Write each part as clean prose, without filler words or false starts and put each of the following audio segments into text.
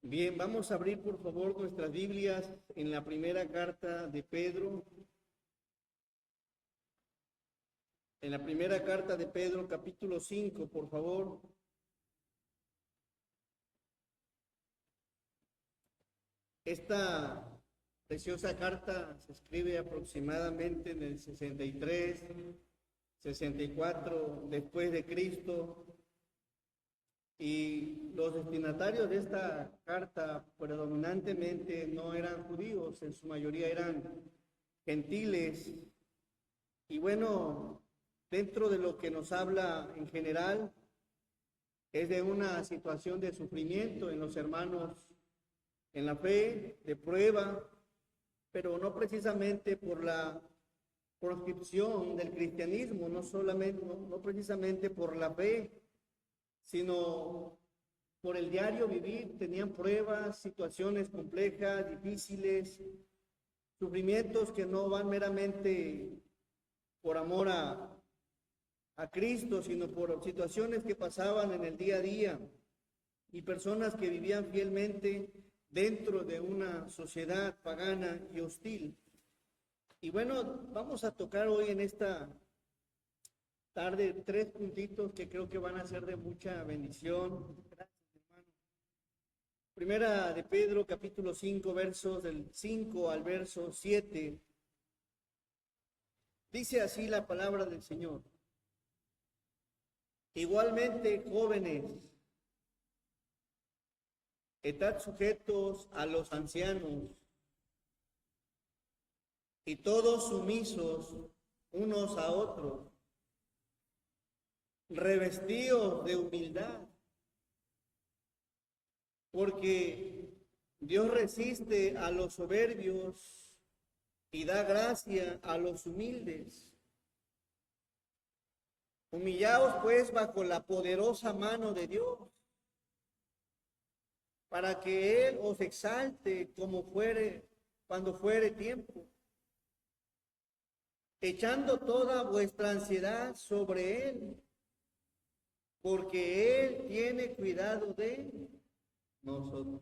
Bien, vamos a abrir por favor nuestras Biblias en la primera carta de Pedro. En la primera carta de Pedro, capítulo 5, por favor. Esta preciosa carta se escribe aproximadamente en el 63, 64 después de Cristo. Y los destinatarios de esta carta predominantemente no eran judíos, en su mayoría eran gentiles. Y bueno, dentro de lo que nos habla en general, es de una situación de sufrimiento en los hermanos en la fe, de prueba, pero no precisamente por la proscripción del cristianismo, no precisamente por la fe, sino por el diario vivir. Tenían pruebas, situaciones complejas, difíciles, sufrimientos que no van meramente por amor a Cristo, sino por situaciones que pasaban en el día a día y personas que vivían fielmente dentro de una sociedad pagana y hostil. Y bueno, vamos a tocar hoy en esta tarde 3 puntitos que creo que van a ser de mucha bendición. Gracias, hermano. Primera de Pedro, capítulo 5, versos del 5 al verso 7. Dice así la palabra del Señor. Igualmente, jóvenes, estad sujetos a los ancianos y todos sumisos unos a otros, revestidos de humildad, porque Dios resiste a los soberbios y da gracia a los humildes. Humillaos pues bajo la poderosa mano de Dios, para que Él os exalte cuando fuere tiempo, echando toda vuestra ansiedad sobre Él, porque Él tiene cuidado de nosotros.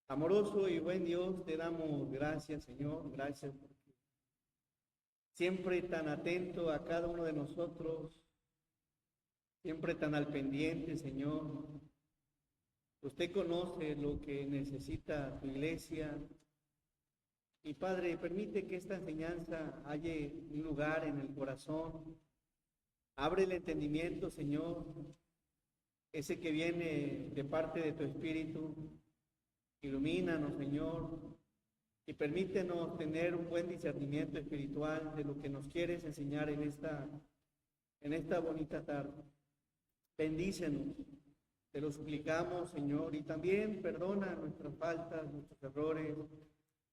Amoroso y buen Dios, te damos gracias, Señor. Gracias porque siempre tan atento a cada uno de nosotros, siempre tan al pendiente, Señor. Usted conoce lo que necesita tu iglesia. Y Padre, permite que esta enseñanza haya un lugar en el corazón. Abre el entendimiento, Señor, ese que viene de parte de tu Espíritu. Ilumínanos, Señor, y permítenos tener un buen discernimiento espiritual de lo que nos quieres enseñar en esta bonita tarde. Bendícenos, te lo suplicamos, Señor, y también perdona nuestras faltas, nuestros errores,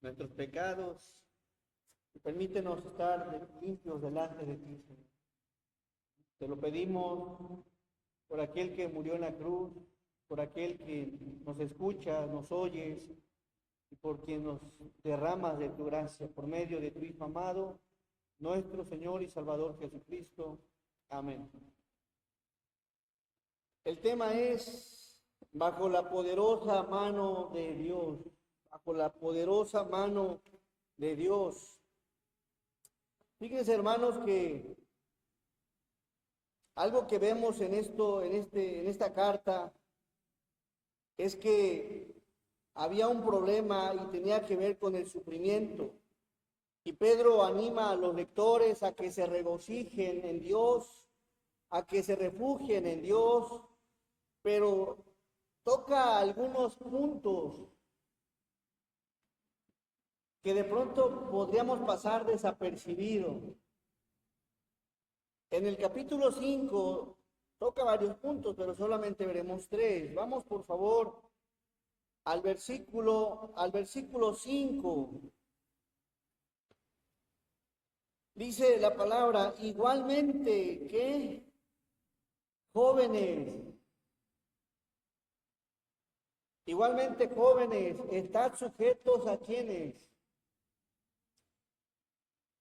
nuestros pecados, y permítenos estar limpios delante de ti, Señor. Te lo pedimos por aquel que murió en la cruz, por aquel que nos escucha, nos oyes, y por quien nos derramas de tu gracia, por medio de tu Hijo amado, nuestro Señor y Salvador Jesucristo. Amén. El tema es bajo la poderosa mano de Dios, bajo la poderosa mano de Dios. Fíjense, hermanos, que algo que vemos en esta carta es que había un problema y tenía que ver con el sufrimiento. Y Pedro anima a los lectores a que se regocijen en Dios, a que se refugien en Dios, pero toca algunos puntos que de pronto podríamos pasar desapercibidos. En el capítulo 5 toca varios puntos, pero solamente veremos 3. Vamos, por favor, al versículo 5. Dice la palabra, igualmente que jóvenes, estad sujetos a quienes.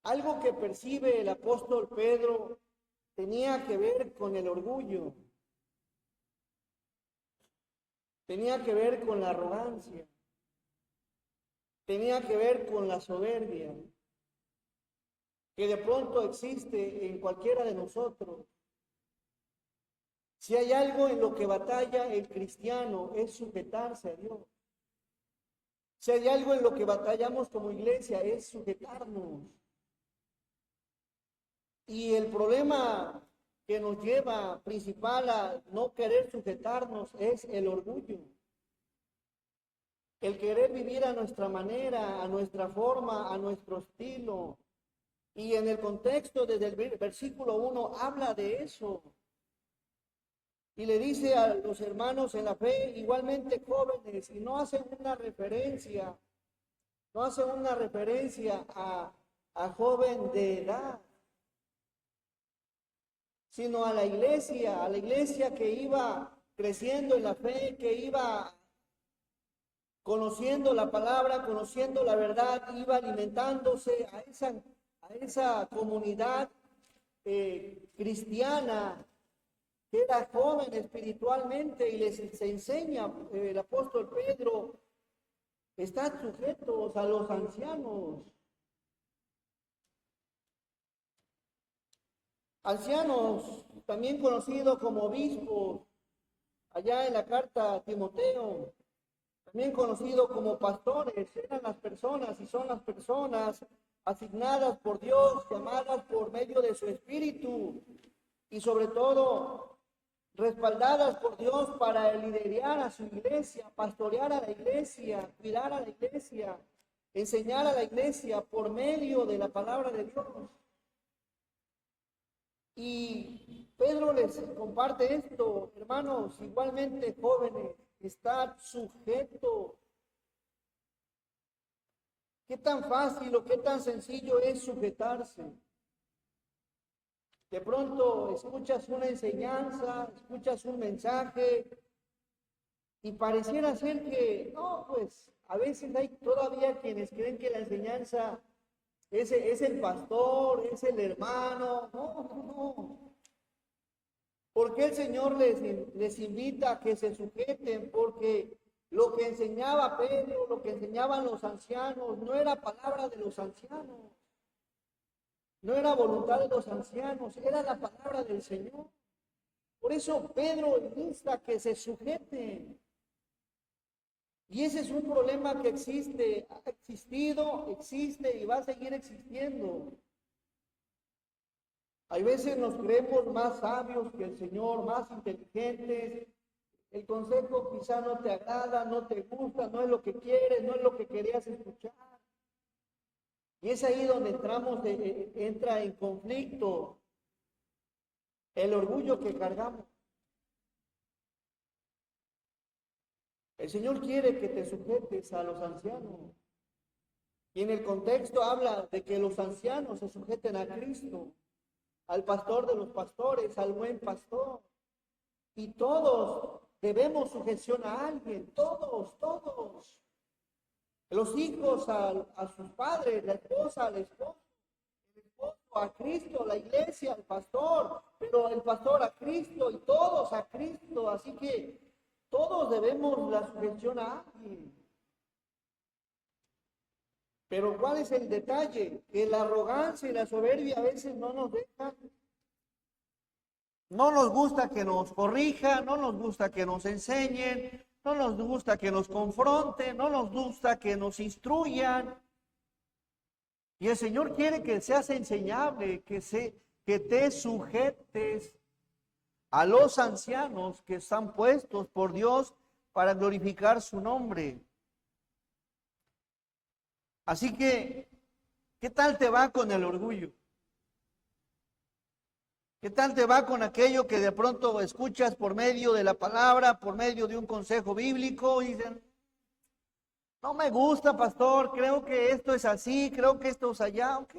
Algo que percibe el apóstol Pedro tenía que ver con el orgullo. tenía que ver con la arrogancia, tenía que ver con la soberbia, que de pronto existe en cualquiera de nosotros. Si hay algo en lo que batalla el cristiano es sujetarse a Dios. Si hay algo en lo que batallamos como iglesia es sujetarnos. Y el problema que nos lleva principal a no querer sujetarnos es el orgullo. El querer vivir a nuestra manera, a nuestra forma, a nuestro estilo. Y en el contexto desde el versículo 1 habla de eso. Y le dice a los hermanos en la fe, igualmente jóvenes, y no hacen una referencia a joven de edad, sino a la iglesia que iba creciendo en la fe, que iba conociendo la palabra, conociendo la verdad, iba alimentándose a esa comunidad cristiana que era joven espiritualmente, y les enseña el apóstol Pedro, están sujetos a los ancianos. Ancianos, también conocidos como obispos, allá en la carta a Timoteo, también conocidos como pastores, eran las personas y son las personas asignadas por Dios, llamadas por medio de su Espíritu, y sobre todo respaldadas por Dios para liderar a su iglesia, pastorear a la iglesia, cuidar a la iglesia, enseñar a la iglesia por medio de la palabra de Dios. Y Pedro les comparte esto, hermanos, igualmente jóvenes, estad sujetos. ¿Qué tan fácil o qué tan sencillo es sujetarse? De pronto escuchas una enseñanza, escuchas un mensaje y pareciera ser que, no, pues a veces hay todavía quienes creen que la enseñanza es el pastor, es el hermano. No. ¿Por qué el Señor les invita a que se sujeten? Porque lo que enseñaba Pedro, lo que enseñaban los ancianos, no era palabra de los ancianos. No era voluntad de los ancianos, era la palabra del Señor. Por eso Pedro insta a que se sujeten. Y ese es un problema que existe, ha existido, existe y va a seguir existiendo. Hay veces nos creemos más sabios que el Señor, más inteligentes. El consejo quizá no te agrada, no te gusta, no es lo que quieres, no es lo que querías escuchar. Y es ahí donde entra en conflicto el orgullo que cargamos. El Señor quiere que te sujetes a los ancianos. Y en el contexto habla de que los ancianos se sujeten a Cristo, al pastor de los pastores, al buen pastor. Y todos debemos sujeción a alguien, todos. Los hijos a sus padres, la esposa al esposo, el esposo a Cristo, la iglesia al pastor, pero el pastor a Cristo y todos a Cristo. Así que todos debemos la sujeción a alguien. Pero ¿cuál es el detalle? Que la arrogancia y la soberbia a veces no nos dejan. No nos gusta que nos corrijan, no nos gusta que nos enseñen, no nos gusta que nos confronten, no nos gusta que nos instruyan. Y el Señor quiere que seas enseñable, que te sujetes a los ancianos que están puestos por Dios para glorificar su nombre. Así que, ¿qué tal te va con el orgullo? ¿Qué tal te va con aquello que de pronto escuchas por medio de la palabra, por medio de un consejo bíblico y dicen, no me gusta, pastor, creo que esto es así, creo que esto es allá, ok.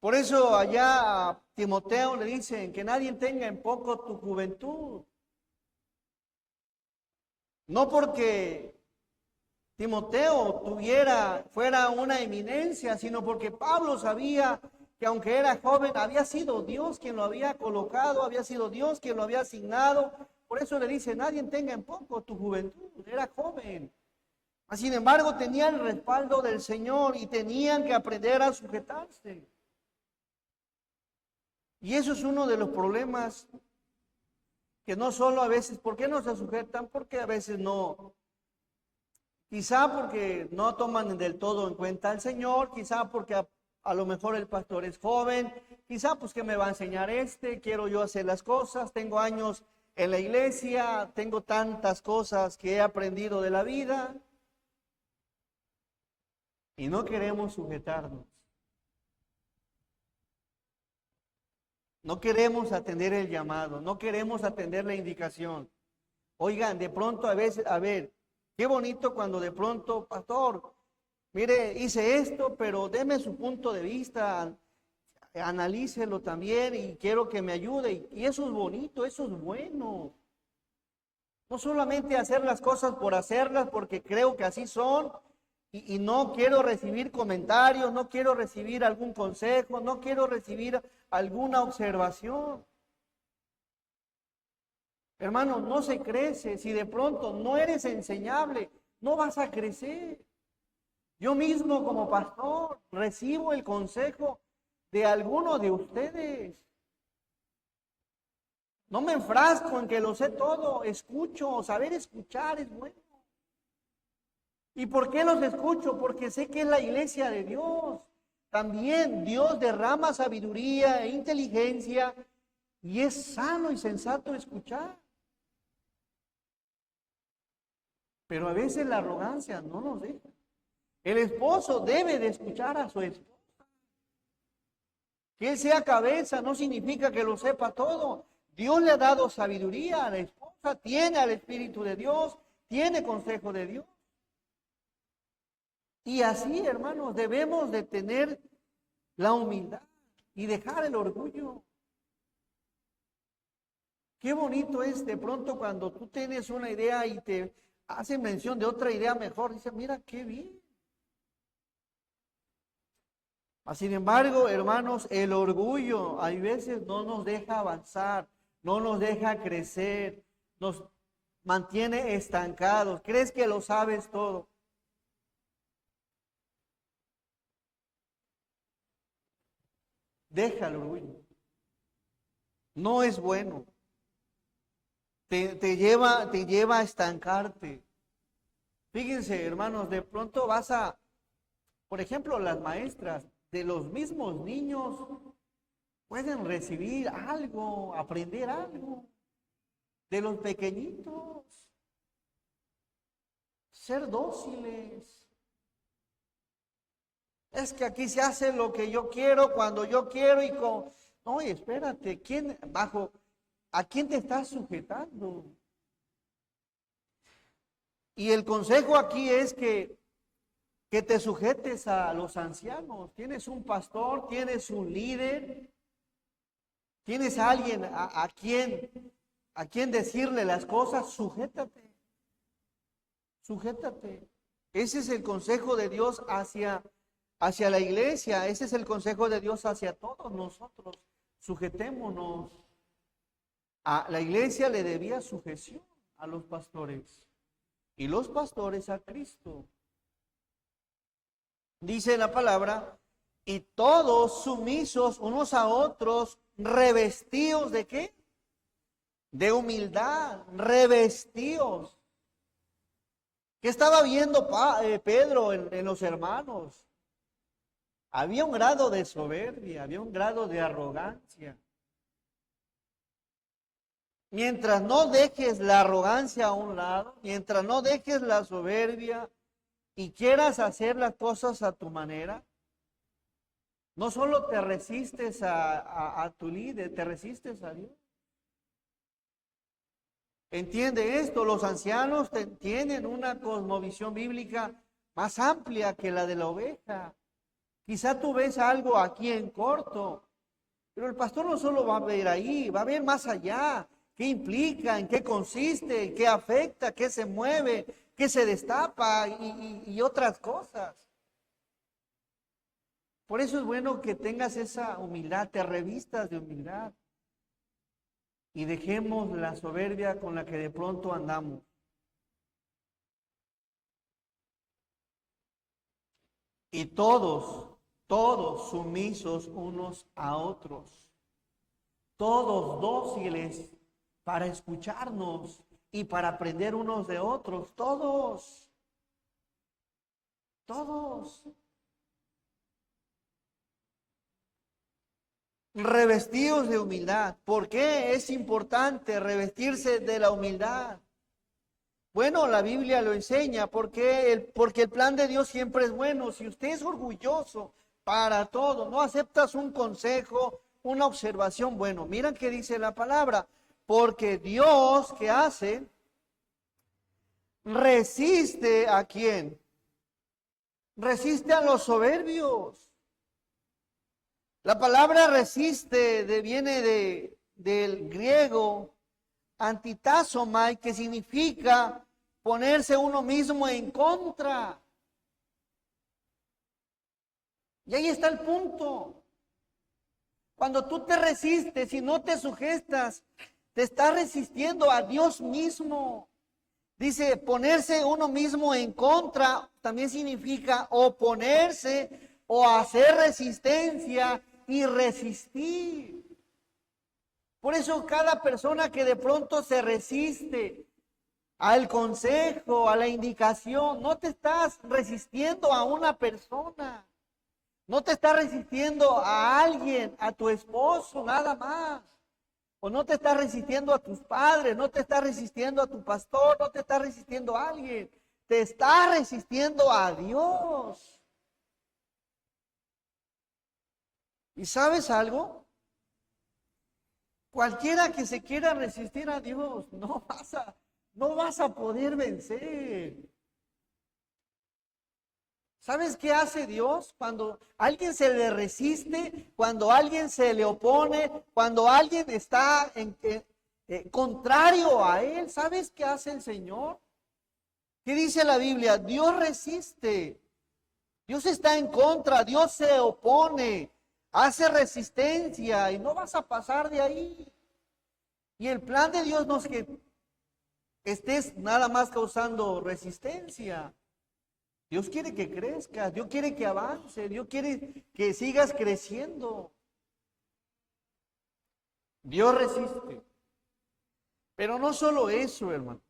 Por eso allá a Timoteo le dicen que nadie tenga en poco tu juventud. No porque Timoteo fuera una eminencia, sino porque Pablo sabía que aunque era joven, había sido Dios quien lo había colocado, había sido Dios quien lo había asignado. Por eso le dice, nadie tenga en poco tu juventud, era joven. Sin embargo, tenía el respaldo del Señor y tenían que aprender a sujetarse. Y eso es uno de los problemas que no solo a veces, ¿por qué no se sujetan? Porque a veces no, quizá porque no toman del todo en cuenta al Señor, quizá porque a lo mejor el pastor es joven, quizá pues que me va a enseñar quiero yo hacer las cosas, tengo años en la iglesia, tengo tantas cosas que he aprendido de la vida y no queremos sujetarnos. No queremos atender el llamado, no queremos atender la indicación. Oigan, de pronto a veces, a ver, qué bonito cuando de pronto, pastor, mire, hice esto, pero deme su punto de vista, analícelo también y quiero que me ayude. Y eso es bonito, eso es bueno. No solamente hacer las cosas por hacerlas, porque creo que así son, y no quiero recibir comentarios, no quiero recibir algún consejo, no quiero recibir alguna observación. Hermano, no se crece. Si de pronto no eres enseñable, no vas a crecer. Yo mismo como pastor recibo el consejo de alguno de ustedes. No me enfrasco en que lo sé todo, escucho, saber escuchar es bueno. ¿Y por qué los escucho? Porque sé que es la iglesia de Dios. También Dios derrama sabiduría e inteligencia y es sano y sensato escuchar. Pero a veces la arrogancia no nos deja. El esposo debe de escuchar a su esposa. Que él sea cabeza no significa que lo sepa todo. Dios le ha dado sabiduría a la esposa, tiene al Espíritu de Dios, tiene consejo de Dios. Y así, hermanos, debemos de tener la humildad y dejar el orgullo. Qué bonito es de pronto cuando tú tienes una idea y te hacen mención de otra idea mejor. Dice, mira qué bien. Sin embargo, hermanos, el orgullo a veces no nos deja avanzar, no nos deja crecer, nos mantiene estancados. ¿Crees que lo sabes todo? Deja el orgullo. No es bueno. Te lleva a estancarte. Fíjense, hermanos, de pronto por ejemplo, las maestras de los mismos niños pueden recibir algo, aprender algo de los pequeñitos. Ser dóciles. Es que aquí se hace lo que yo quiero, cuando yo quiero y con... No, espérate, ¿a quién te estás sujetando? Y el consejo aquí es que te sujetes a los ancianos. Tienes un pastor, tienes un líder, tienes a alguien a quien decirle las cosas, sujétate. Sujétate. Ese es el consejo de Dios hacia la iglesia, ese es el consejo de Dios hacia todos nosotros. Sujetémonos. A la iglesia le debía sujeción a los pastores y los pastores a Cristo. Dice la palabra, y todos sumisos unos a otros, revestidos ¿de qué? De humildad, revestidos. ¿Qué estaba viendo Pedro en los hermanos? Había un grado de soberbia, había un grado de arrogancia. Mientras no dejes la arrogancia a un lado, mientras no dejes la soberbia y quieras hacer las cosas a tu manera, no solo te resistes a tu líder, te resistes a Dios. Entiende esto, los ancianos tienen una cosmovisión bíblica más amplia que la de la oveja. Quizá tú ves algo aquí en corto, pero el pastor no solo va a ver ahí, va a ver más allá. ¿Qué implica? ¿En qué consiste? ¿En qué afecta? ¿Qué se mueve? ¿Qué se destapa? Y otras cosas. Por eso es bueno que tengas esa humildad, te revistas de humildad y dejemos la soberbia con la que de pronto andamos. Y todos sumisos unos a otros, todos dóciles para escucharnos y para aprender unos de otros, todos. Revestidos de humildad. ¿Por qué es importante revestirse de la humildad? Bueno, la Biblia lo enseña, porque el plan de Dios siempre es bueno. Si usted es orgulloso para todo, no aceptas un consejo, una observación, bueno, miren qué dice la palabra, porque Dios, ¿qué hace? Resiste ¿a quién? Resiste a los soberbios. La palabra resiste viene del griego antitásomai, que significa ponerse uno mismo en contra. Y ahí está el punto. Cuando tú te resistes y no te sujetas, te estás resistiendo a Dios mismo. Dice, ponerse uno mismo en contra también significa oponerse o hacer resistencia y resistir. Por eso cada persona que de pronto se resiste al consejo, a la indicación, no te estás resistiendo a una persona, no te estás resistiendo a alguien, a tu esposo, nada más. O no te estás resistiendo a tus padres, no te estás resistiendo a tu pastor, no te estás resistiendo a alguien, te estás resistiendo a Dios. ¿Y sabes algo? Cualquiera que se quiera resistir a Dios, no vas a poder vencer. ¿Sabes qué hace Dios? Cuando alguien se le resiste, cuando alguien se le opone, cuando alguien está contrario a Él, ¿sabes qué hace el Señor? ¿Qué dice la Biblia? Dios resiste, Dios está en contra, Dios se opone, hace resistencia y no vas a pasar de ahí. Y el plan de Dios no es que estés nada más causando resistencia. Dios quiere que crezcas, Dios quiere que avance, Dios quiere que sigas creciendo. Dios resiste. Pero no solo eso, hermano.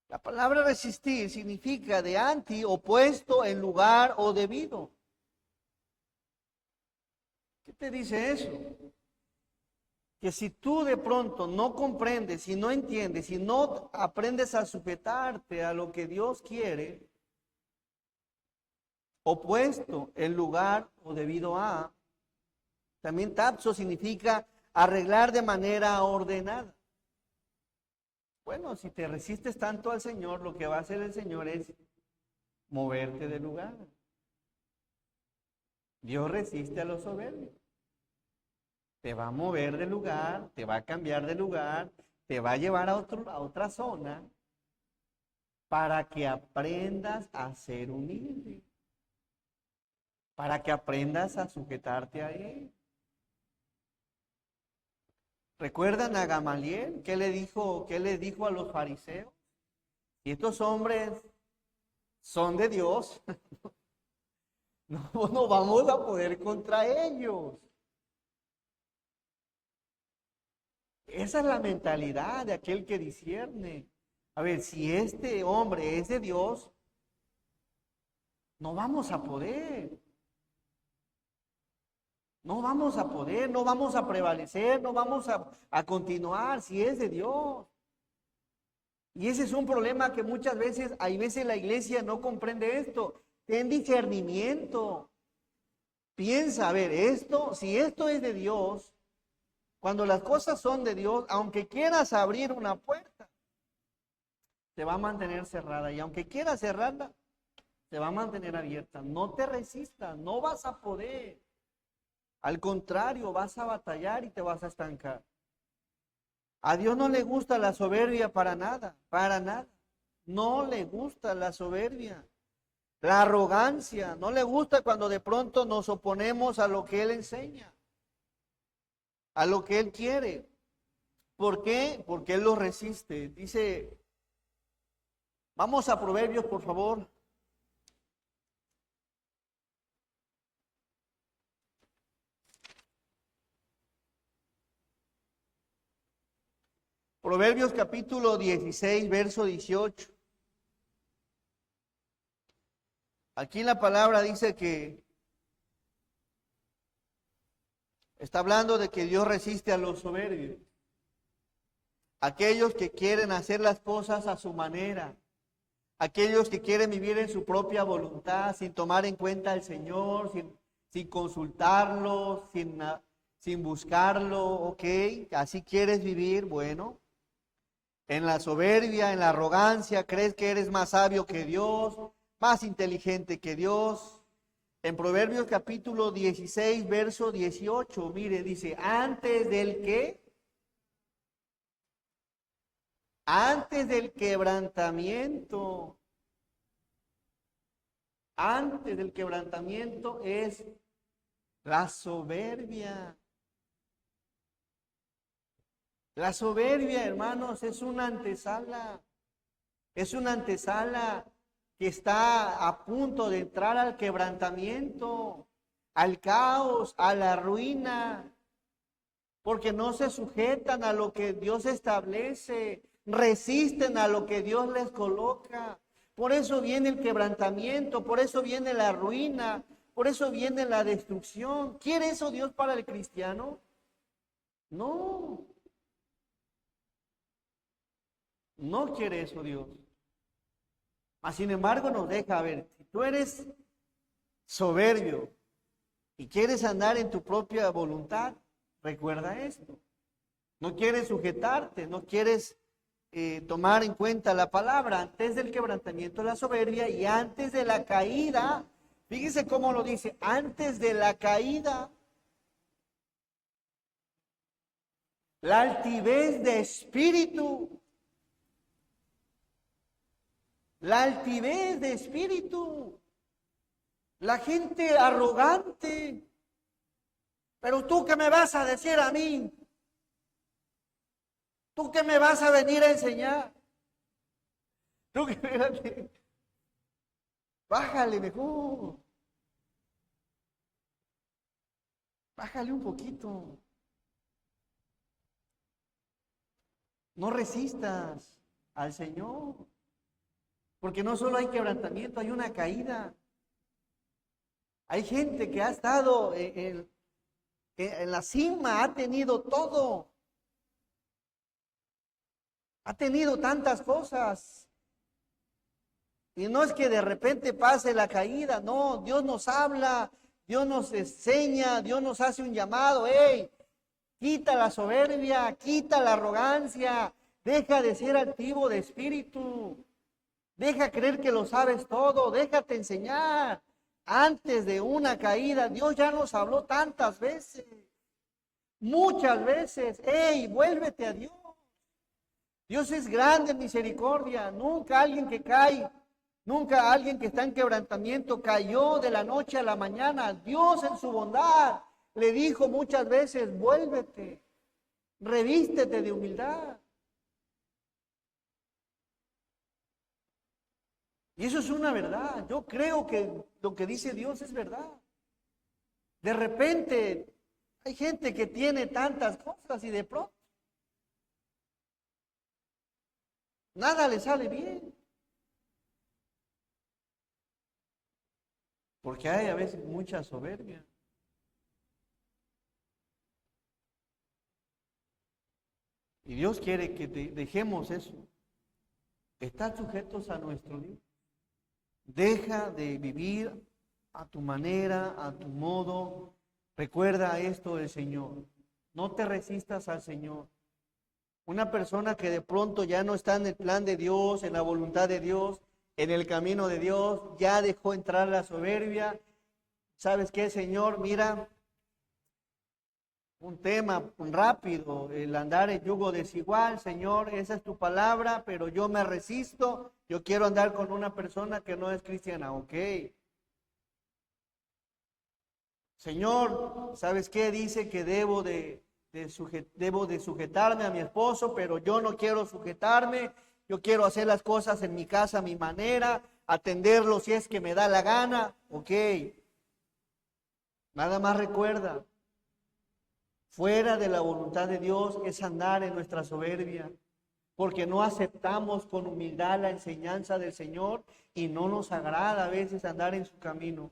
La palabra resistir significa de anti, opuesto, en lugar o debido. ¿Qué te dice eso? Que si tú de pronto no comprendes, si no entiendes, si no aprendes a sujetarte a lo que Dios quiere, opuesto, en lugar o debido a, también tapso significa arreglar de manera ordenada. Bueno, si te resistes tanto al Señor, lo que va a hacer el Señor es moverte del lugar. Dios resiste a los soberbios. Te va a mover de lugar, te va a cambiar de lugar, te va a llevar a otra zona para que aprendas a ser humilde, para que aprendas a sujetarte a Él. ¿Recuerdan a Gamaliel? ¿Qué le dijo a los fariseos? Si estos hombres son de Dios, no vamos a poder contra ellos. Esa es la mentalidad de aquel que discierne. A ver, si este hombre es de Dios, no vamos a poder. No vamos a poder, no vamos a prevalecer, no vamos a continuar si es de Dios. Y ese es un problema que muchas veces, hay veces la iglesia no comprende esto. Ten discernimiento. Piensa, a ver, si esto es de Dios, cuando las cosas son de Dios, aunque quieras abrir una puerta, te va a mantener cerrada. Y aunque quieras cerrarla, te va a mantener abierta. No te resistas, no vas a poder. Al contrario, vas a batallar y te vas a estancar. A Dios no le gusta la soberbia para nada, para nada. No le gusta la soberbia. La arrogancia, no le gusta cuando de pronto nos oponemos a lo que Él enseña, a lo que Él quiere. ¿Por qué? Porque Él lo resiste. Dice, vamos a Proverbios, por favor. Proverbios capítulo 16, verso 18. Aquí la palabra dice que está hablando de que Dios resiste a los soberbios. Aquellos que quieren hacer las cosas a su manera. Aquellos que quieren vivir en su propia voluntad, sin tomar en cuenta al Señor, sin consultarlo, sin buscarlo, ok, así quieres vivir, bueno. En la soberbia, en la arrogancia, crees que eres más sabio que Dios, más inteligente que Dios. En Proverbios capítulo 16, verso 18, mire, dice, antes del qué? Antes del quebrantamiento es la soberbia. La soberbia, hermanos, es una antesala que está a punto de entrar al quebrantamiento, al caos, a la ruina, porque no se sujetan a lo que Dios establece, resisten a lo que Dios les coloca. Por eso viene el quebrantamiento, por eso viene la ruina, por eso viene la destrucción. ¿Quiere eso Dios para el cristiano? No. No quiere eso Dios. Mas sin embargo nos deja ver, si tú eres soberbio y quieres andar en tu propia voluntad, recuerda esto. No quieres sujetarte, no quieres tomar en cuenta la palabra. Antes del quebrantamiento la soberbia y antes de la caída, fíjese cómo lo dice, antes de la caída, la altivez de espíritu. La altivez de espíritu, la gente arrogante. Pero tú qué me vas a decir a mí, tú qué me vas a venir a enseñar, tú que bájale mejor, bájale un poquito, no resistas al Señor. Porque no solo hay quebrantamiento, hay una caída. Hay gente que ha estado en la cima, ha tenido todo. Ha tenido tantas cosas. Y no es que de repente pase la caída, no, Dios nos habla, Dios nos enseña, Dios nos hace un llamado. ¡Hey! Quita la soberbia, quita la arrogancia, deja de ser altivo de espíritu. Deja creer que lo sabes todo, déjate enseñar. Antes de una caída, Dios ya nos habló tantas veces, muchas veces. ¡Ey, vuélvete a Dios! Dios es grande en misericordia. Nunca alguien que cae, nunca alguien que está en quebrantamiento cayó de la noche a la mañana. Dios en su bondad le dijo muchas veces, vuélvete, revístete de humildad. Y eso es una verdad. Yo creo que lo que dice Dios es verdad. De repente hay gente que tiene tantas cosas y de pronto nada le sale bien. Porque hay a veces mucha soberbia. Y Dios quiere que dejemos eso. Estar sujetos a nuestro Dios. Deja de vivir a tu manera, a tu modo. Recuerda esto del Señor. No te resistas al Señor. Una persona que de pronto ya no está en el plan de Dios, en la voluntad de Dios, en el camino de Dios, ya dejó entrar la soberbia. ¿Sabes qué, Señor? Mira, un tema rápido, el andar en yugo desigual. Señor, esa es tu palabra, pero yo me resisto. Yo quiero andar con una persona que no es cristiana. Ok. Señor, ¿sabes qué? Dice que debo de sujetarme a mi esposo, pero yo no quiero sujetarme. Yo quiero hacer las cosas en mi casa a mi manera, atenderlo si es que me da la gana. Ok. Nada más recuerda, fuera de la voluntad de Dios es andar en nuestra soberbia, porque no aceptamos con humildad la enseñanza del Señor y no nos agrada a veces andar en su camino.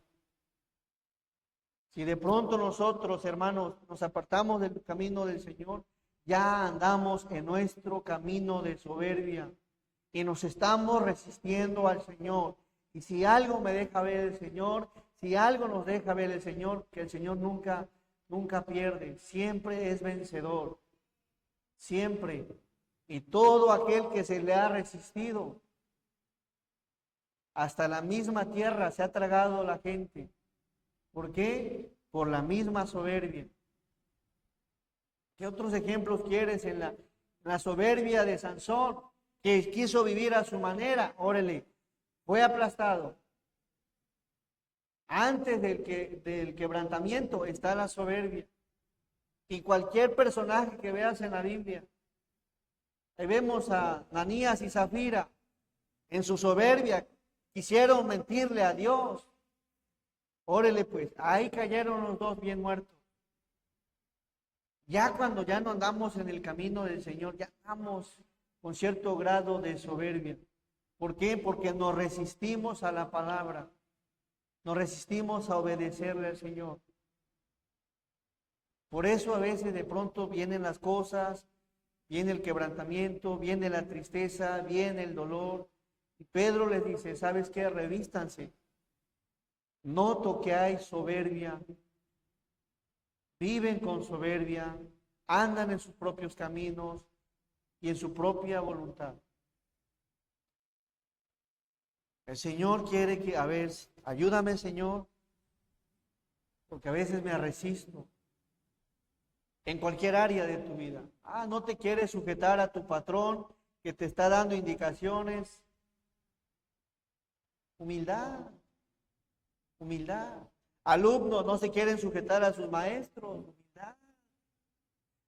Si de pronto nosotros, hermanos, nos apartamos del camino del Señor, ya andamos en nuestro camino de soberbia y nos estamos resistiendo al Señor. Y si algo me deja ver el Señor, si algo nos deja ver el Señor, que el Señor nunca pierde, siempre es vencedor, siempre. Y todo aquel que se le ha resistido, hasta la misma tierra se ha tragado la gente. ¿Por qué? Por la misma soberbia. ¿Qué otros ejemplos quieres en la soberbia de Sansón, que quiso vivir a su manera? Órale, fue aplastado. Antes del quebrantamiento está la soberbia. Y cualquier personaje que veas en la Biblia, ahí vemos a Ananías y Zafira, en su soberbia, quisieron mentirle a Dios. Órale pues, ahí cayeron los dos bien muertos. Ya cuando ya no andamos en el camino del Señor, ya andamos con cierto grado de soberbia. ¿Por qué? Porque nos resistimos a la palabra. Nos resistimos a obedecerle al Señor. Por eso a veces de pronto vienen las cosas, viene el quebrantamiento, viene la tristeza, viene el dolor. Y Pedro les dice, ¿sabes qué? Revístanse. Noto que hay soberbia. Viven con soberbia, andan en sus propios caminos y en su propia voluntad. El Señor quiere que, a ver, ayúdame, Señor, porque a veces me resisto en cualquier área de tu vida. No te quieres sujetar a tu patrón que te está dando indicaciones. Humildad, humildad. Alumnos no se quieren sujetar a sus maestros, humildad.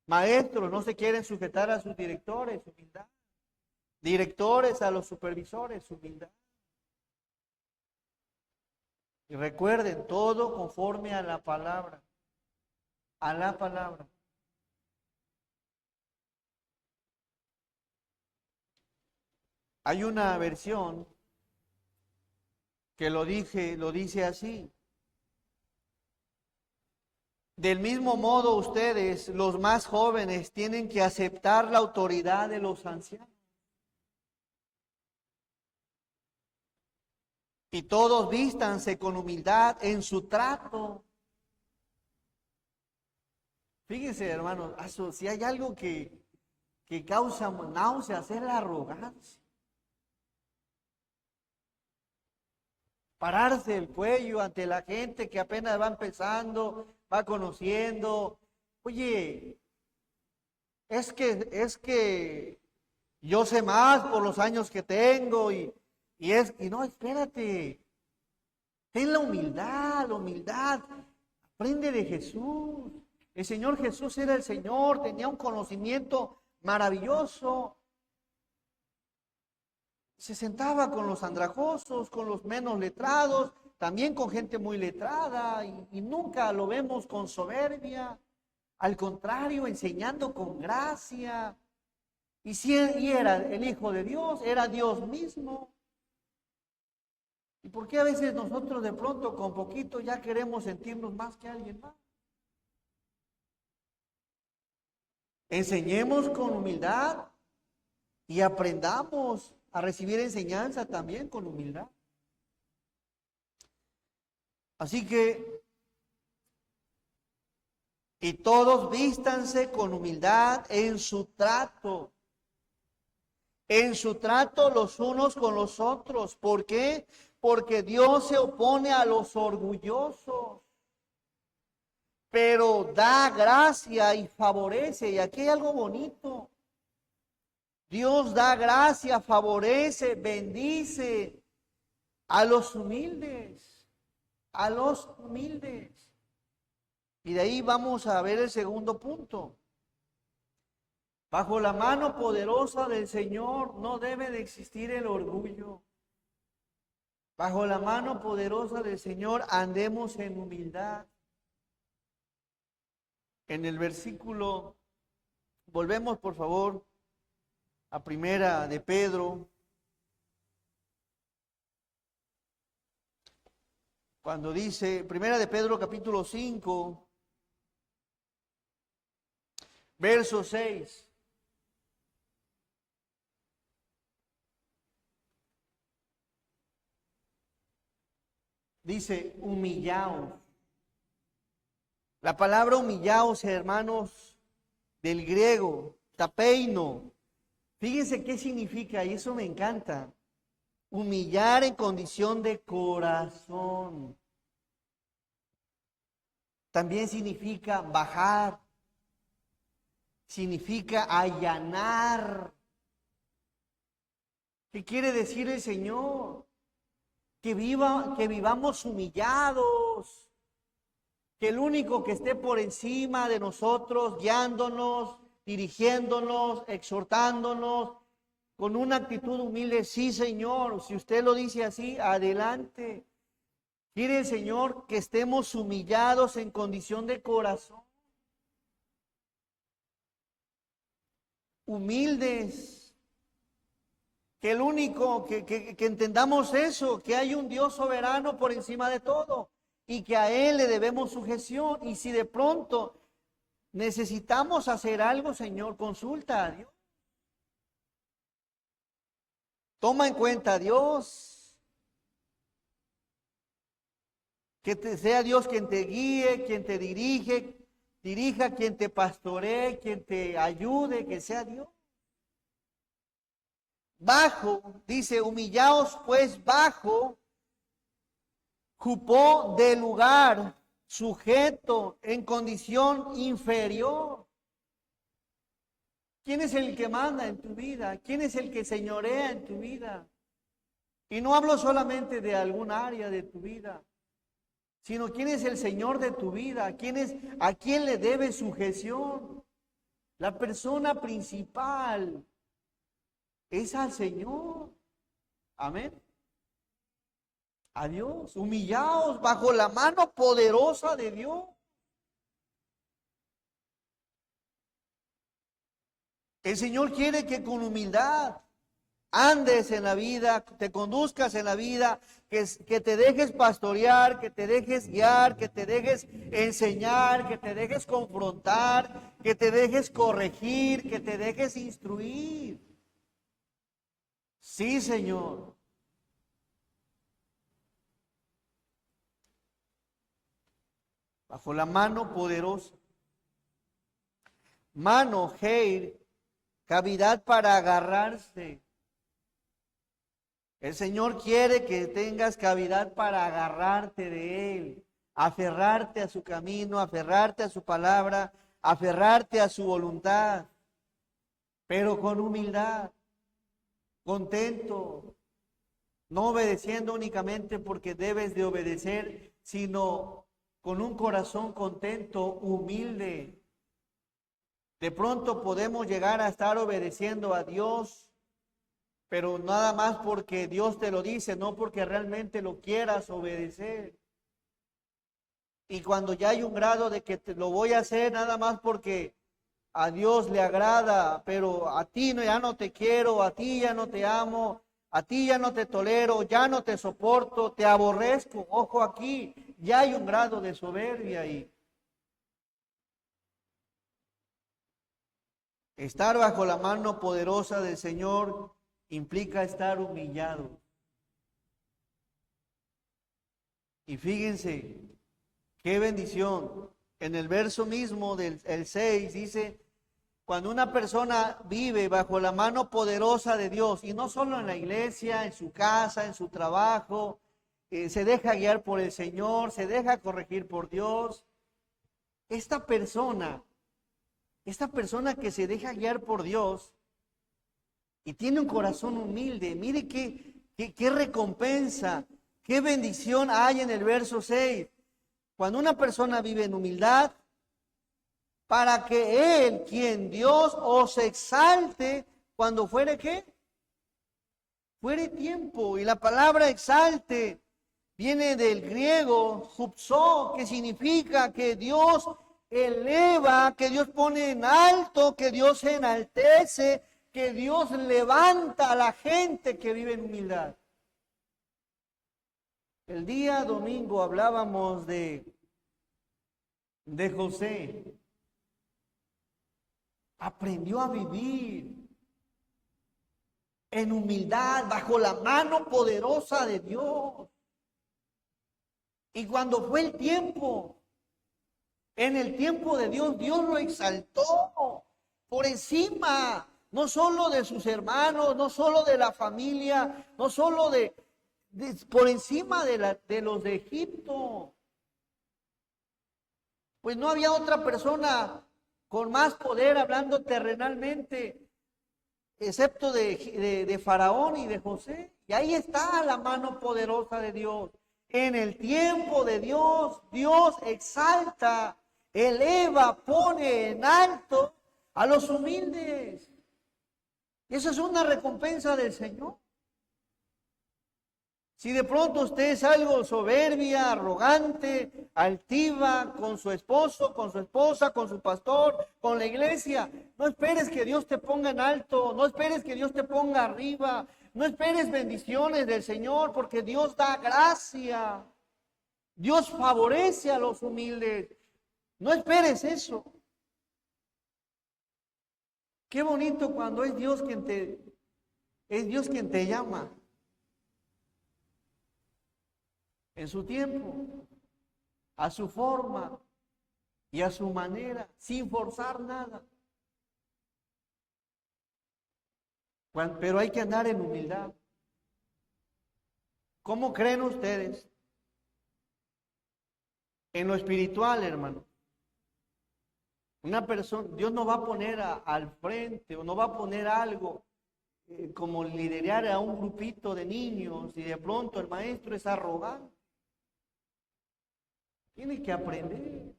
Maestros no se quieren sujetar a sus directores, humildad. Directores a los supervisores, humildad. Y recuerden, todo conforme a la palabra. A la palabra. Hay una versión que lo dice así. Del mismo modo, ustedes, los más jóvenes, tienen que aceptar la autoridad de los ancianos. Y todos vístanse con humildad en su trato. Fíjense, hermanos, si hay algo que causa náuseas es la arrogancia. Pararse el cuello ante la gente que apenas va empezando, va conociendo. Oye, es que yo sé más por los años que tengo y no, espérate. Ten la humildad. Aprende de Jesús. El Señor Jesús era el Señor, tenía un conocimiento maravilloso. Se sentaba con los andrajosos, con los menos letrados, también con gente muy letrada, y nunca lo vemos con soberbia. Al contrario, enseñando con gracia. Y era el Hijo de Dios, era Dios mismo. ¿Y por qué a veces nosotros de pronto con poquito ya queremos sentirnos más que alguien más? Enseñemos con humildad y aprendamos a recibir enseñanza también con humildad. Así que, y todos vístanse con humildad en su trato los unos con los otros. ¿Por qué? Porque Dios se opone a los orgullosos, pero da gracia y favorece. Y aquí hay algo bonito. Dios da gracia, favorece, bendice a los humildes, a los humildes. Y de ahí vamos a ver el segundo punto. Bajo la mano poderosa del Señor no debe de existir el orgullo. Bajo la mano poderosa del Señor andemos en humildad. En el versículo, volvemos por favor a Primera de Pedro, cuando dice, Primera de Pedro capítulo 5, verso 6. Dice, humillaos. La palabra humillaos, hermanos, del griego, tapeino. Fíjense qué significa, y eso me encanta. Humillar en condición de corazón. También significa bajar. Significa allanar. ¿Qué quiere decir el Señor? Que vivamos humillados. Que el único que esté por encima de nosotros, guiándonos, dirigiéndonos, exhortándonos, con una actitud humilde, sí, Señor, si usted lo dice así, adelante. Quiere el Señor que estemos humillados en condición de corazón. Humildes. Que el único, que entendamos eso, que hay un Dios soberano por encima de todo y que a Él le debemos sujeción. Y si de pronto necesitamos hacer algo, Señor, consulta a Dios. Toma en cuenta a Dios. Que sea Dios quien te guíe, quien te dirija, quien te pastoree, quien te ayude, que sea Dios. Bajo, dice, humillaos pues bajo, jupó de lugar, sujeto, en condición inferior. ¿Quién es el que manda en tu vida? ¿Quién es el que señorea en tu vida? Y no hablo solamente de algún área de tu vida, sino quién es el Señor de tu vida, a quién le debe sujeción. La persona principal es al Señor. Amén. A Dios. Humillaos bajo la mano poderosa de Dios. El Señor quiere que con humildad andes en la vida, te conduzcas en la vida, que te dejes pastorear, que te dejes guiar, que te dejes enseñar, que te dejes confrontar, que te dejes corregir, que te dejes instruir. Sí, Señor. Bajo la mano poderosa. Mano, Heir, cavidad para agarrarse. El Señor quiere que tengas cavidad para agarrarte de Él, aferrarte a su camino, aferrarte a su palabra, aferrarte a su voluntad, pero con humildad, contento, no obedeciendo únicamente porque debes de obedecer, sino con un corazón contento, humilde. De pronto podemos llegar a estar obedeciendo a Dios, pero nada más porque Dios te lo dice, no porque realmente lo quieras obedecer. Y cuando ya hay un grado de que lo voy a hacer nada más porque a Dios le agrada, pero a ti ya no te quiero, a ti ya no te amo, a ti ya no te tolero, ya no te soporto, te aborrezco. Ojo aquí, ya hay un grado de soberbia ahí. Estar bajo la mano poderosa del Señor implica estar humillado. Y fíjense, qué bendición. En el verso mismo del 6 dice, cuando una persona vive bajo la mano poderosa de Dios, y no solo en la iglesia, en su casa, en su trabajo, se deja guiar por el Señor, se deja corregir por Dios, esta persona que se deja guiar por Dios y tiene un corazón humilde, mire qué recompensa, qué bendición hay en el verso 6. Cuando una persona vive en humildad, para que Él, quien Dios os exalte, cuando fuere ¿qué? Fuere tiempo. Y la palabra exalte viene del griego hupsó, que significa que Dios eleva, que Dios pone en alto, que Dios enaltece, que Dios levanta a la gente que vive en humildad. El día domingo hablábamos de José. Aprendió a vivir en humildad, bajo la mano poderosa de Dios. Y cuando fue el tiempo, en el tiempo de Dios, Dios lo exaltó por encima, no solo de sus hermanos, no solo de la familia, no solo por encima de los de Egipto. Pues no había otra persona con más poder hablando terrenalmente, excepto de Faraón y de José. Y ahí está la mano poderosa de Dios. En el tiempo de Dios, Dios exalta, eleva, pone en alto a los humildes. Y esa es una recompensa del Señor. Si de pronto usted es algo soberbia, arrogante, altiva con su esposo, con su esposa, con su pastor, con la iglesia, no esperes que Dios te ponga en alto, no esperes que Dios te ponga arriba, no esperes bendiciones del Señor, porque Dios da gracia. Dios favorece a los humildes. No esperes eso. Qué bonito cuando es Dios quien te llama. En su tiempo, a su forma y a su manera, sin forzar nada. Pero hay que andar en humildad. ¿Cómo creen ustedes? En lo espiritual, hermano. Una persona, Dios no va a poner al frente o no va a poner algo como liderar a un grupito de niños y de pronto el maestro es arrogante. Tiene que aprender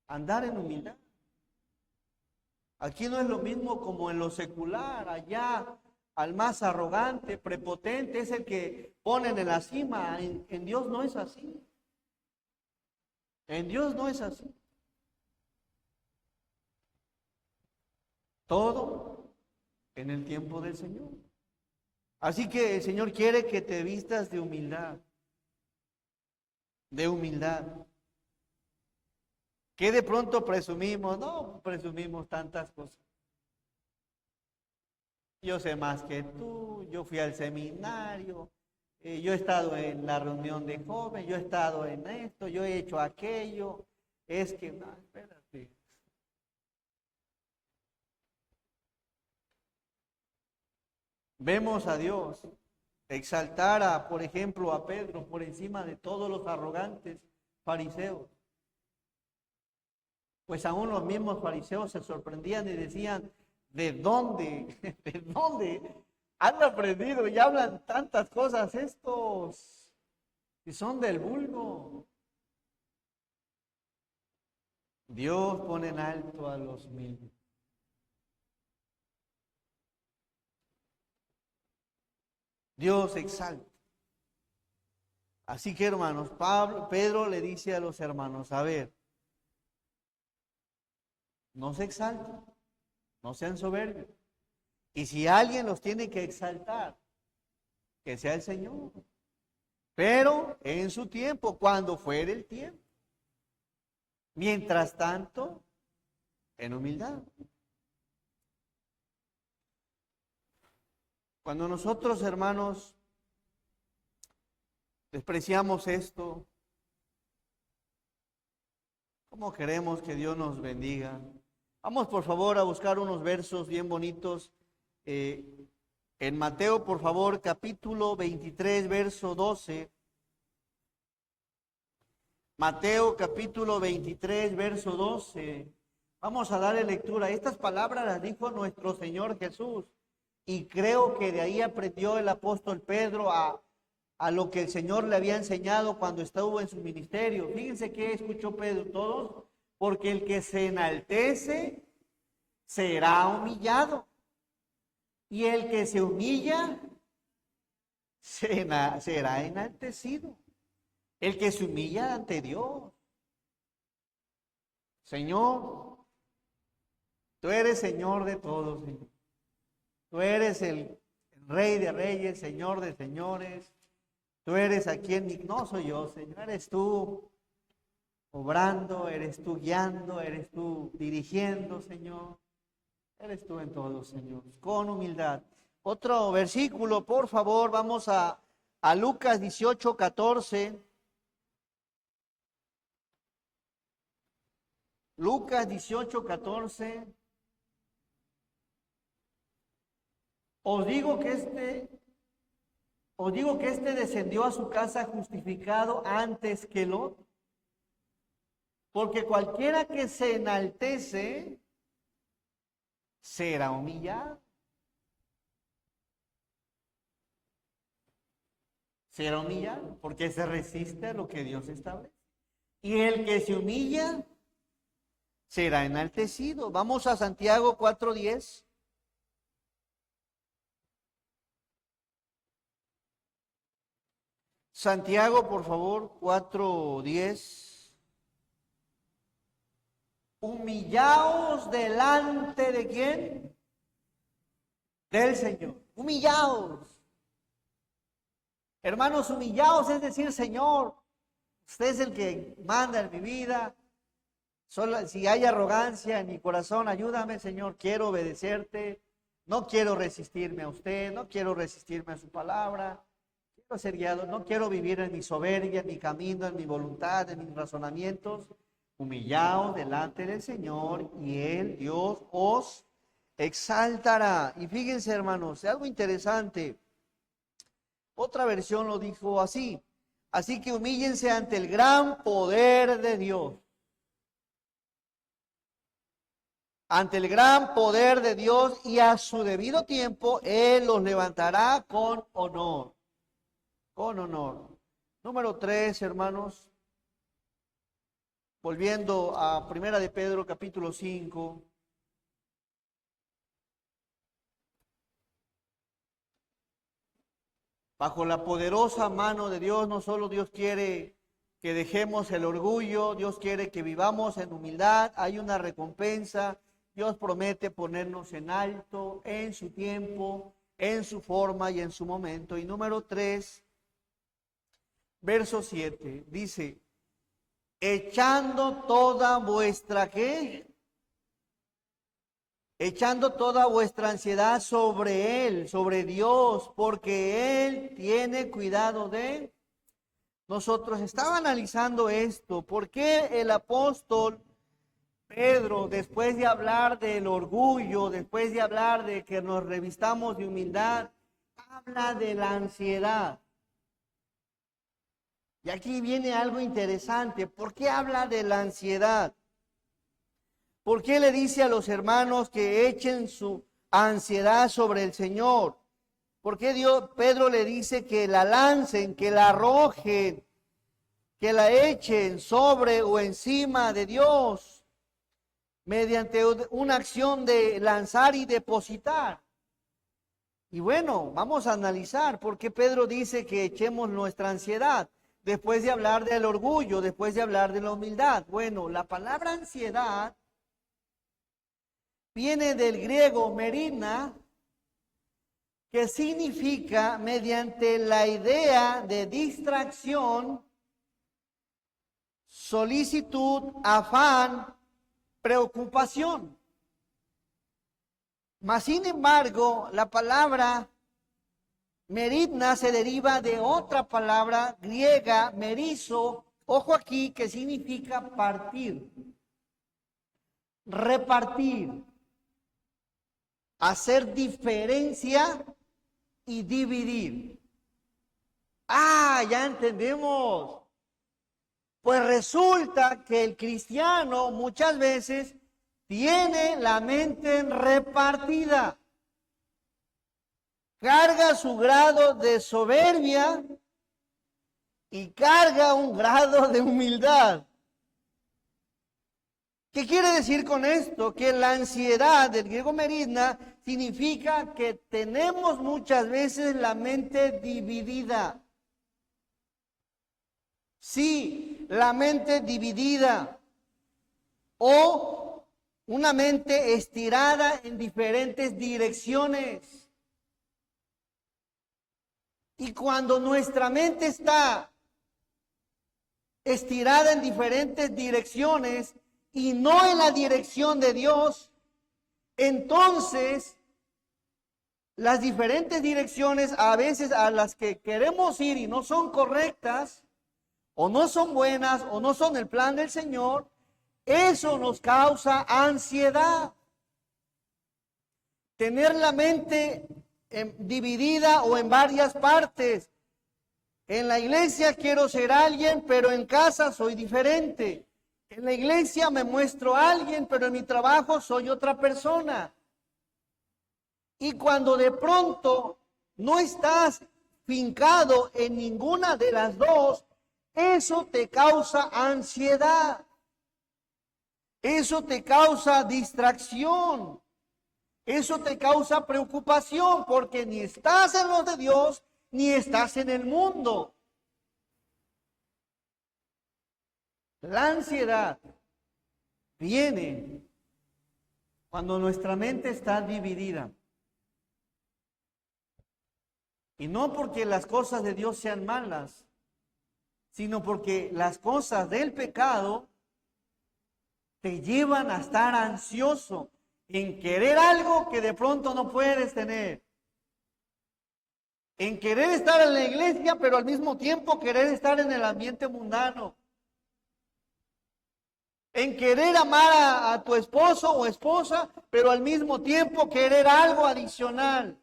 a andar en humildad. Aquí no es lo mismo como en lo secular. Allá al más arrogante, prepotente, es el que ponen en la cima. En Dios no es así. En Dios no es así. Todo en el tiempo del Señor. Así que el Señor quiere que te vistas de humildad. De humildad. ¿Qué de pronto presumimos? No presumimos tantas cosas. Yo sé más que tú, yo fui al seminario, yo he estado en la reunión de jóvenes, yo he estado en esto, yo he hecho aquello. Es que, no, espérate. Vemos a Dios exaltar por ejemplo, a Pedro por encima de todos los arrogantes fariseos. Pues aún los mismos fariseos se sorprendían y decían, ¿de dónde? ¿De dónde han aprendido y hablan tantas cosas estos? Si son del vulgo. Dios pone en alto a los humildes. Dios exalta. Así que hermanos, Pedro le dice a los hermanos, a ver, no se exalten, no sean soberbios. Y si alguien los tiene que exaltar, que sea el Señor. Pero en su tiempo, cuando fuere el tiempo. Mientras tanto, en humildad. Cuando nosotros, hermanos, despreciamos esto, ¿cómo queremos que Dios nos bendiga? Vamos por favor a buscar unos versos bien bonitos. En Mateo, por favor, capítulo 23, verso 12. Mateo capítulo 23, verso 12. Vamos a darle lectura. Estas palabras las dijo nuestro Señor Jesús. Y creo que de ahí aprendió el apóstol Pedro a lo que el Señor le había enseñado cuando estuvo en su ministerio. Fíjense que escuchó Pedro todos. Porque el que se enaltece será humillado. Y el que se humilla será enaltecido. El que se humilla ante Dios. Señor, tú eres Señor de todos, Señor. Tú eres el Rey de Reyes, Señor de Señores. Tú eres aquí en mi... No soy yo, Señor. Eres tú obrando, eres tú guiando, eres tú dirigiendo, Señor. Eres tú en todo, Señor. Con humildad. Otro versículo, por favor. Vamos a Lucas 18, 14. Lucas 18, 14. Os digo que este descendió a su casa justificado antes que Lot. Porque cualquiera que se enaltece será humillado. Será humillado porque se resiste a lo que Dios establece. Y el que se humilla será enaltecido. Vamos a Santiago 4:10. Santiago, por favor, 4:10. Humillaos delante de ¿quién? Del Señor. Humillaos. Hermanos, humillaos es decir, Señor, usted es el que manda en mi vida. Solo, si hay arrogancia en mi corazón, ayúdame, Señor, quiero obedecerte. No quiero resistirme a usted, no quiero resistirme a su palabra. Quiero ser guiado, no quiero vivir en mi soberbia, en mi camino, en mi voluntad, en mis razonamientos. Humillaos delante del Señor y Él, Dios, os exaltará. Y fíjense, hermanos, algo interesante. Otra versión lo dijo así. Así que humíllense ante el gran poder de Dios. Ante el gran poder de Dios y a su debido tiempo, Él los levantará con honor. Con honor. Número 3, hermanos. Volviendo a Primera de Pedro, capítulo 5. Bajo la poderosa mano de Dios, no solo Dios quiere que dejemos el orgullo, Dios quiere que vivamos en humildad, hay una recompensa, Dios promete ponernos en alto en su tiempo, en su forma y en su momento. Y número 3, verso 7, dice, echando toda vuestra, ¿qué? Echando toda vuestra ansiedad sobre Él, sobre Dios, porque Él tiene cuidado de nosotros. Estaba analizando esto, ¿por qué el apóstol Pedro, después de hablar del orgullo, después de hablar de que nos revistamos de humildad, habla de la ansiedad? Y aquí viene algo interesante. ¿Por qué habla de la ansiedad? ¿Por qué le dice a los hermanos que echen su ansiedad sobre el Señor? ¿Por qué Pedro le dice que la lancen, que la arrojen, que la echen sobre o encima de Dios mediante una acción de lanzar y depositar? Y bueno, vamos a analizar por qué Pedro dice que echemos nuestra ansiedad. Después de hablar del orgullo, después de hablar de la humildad. Bueno, la palabra ansiedad viene del griego merina, que significa mediante la idea de distracción, solicitud, afán, preocupación. Mas sin embargo, la palabra meridna se deriva de otra palabra griega, merizo, ojo aquí, que significa partir, repartir, hacer diferencia y dividir. Ah, ya entendemos. Pues resulta que el cristiano muchas veces tiene la mente repartida. Carga su grado de soberbia y carga un grado de humildad. ¿Qué quiere decir con esto? Que la ansiedad del griego meridna significa que tenemos muchas veces la mente dividida. Sí, la mente dividida o una mente estirada en diferentes direcciones. Y cuando nuestra mente está estirada en diferentes direcciones y no en la dirección de Dios, entonces las diferentes direcciones a veces a las que queremos ir y no son correctas, o no son buenas, o no son el plan del Señor, eso nos causa ansiedad. Tener la mente dividida o en varias partes. En la iglesia quiero ser alguien, pero en casa soy diferente. En la iglesia me muestro alguien, pero en mi trabajo soy otra persona. Y cuando de pronto no estás fincado en ninguna de las dos, eso te causa ansiedad. Eso te causa distracción. Eso te causa preocupación porque ni estás en lo de Dios, ni estás en el mundo. La ansiedad viene cuando nuestra mente está dividida. Y no porque las cosas de Dios sean malas, sino porque las cosas del pecado te llevan a estar ansioso en querer algo que de pronto no puedes tener. En querer estar en la iglesia, pero al mismo tiempo querer estar en el ambiente mundano. En querer amar a tu esposo o esposa, pero al mismo tiempo querer algo adicional.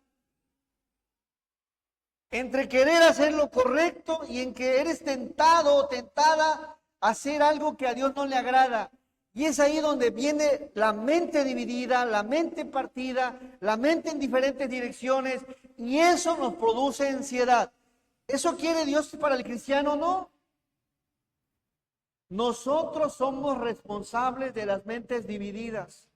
Entre querer hacer lo correcto y en que eres tentado o tentada a hacer algo que a Dios no le agrada. Y es ahí donde viene la mente dividida, la mente partida, la mente en diferentes direcciones, y eso nos produce ansiedad. ¿Eso quiere Dios para el cristiano? No. Nosotros somos responsables de las mentes divididas.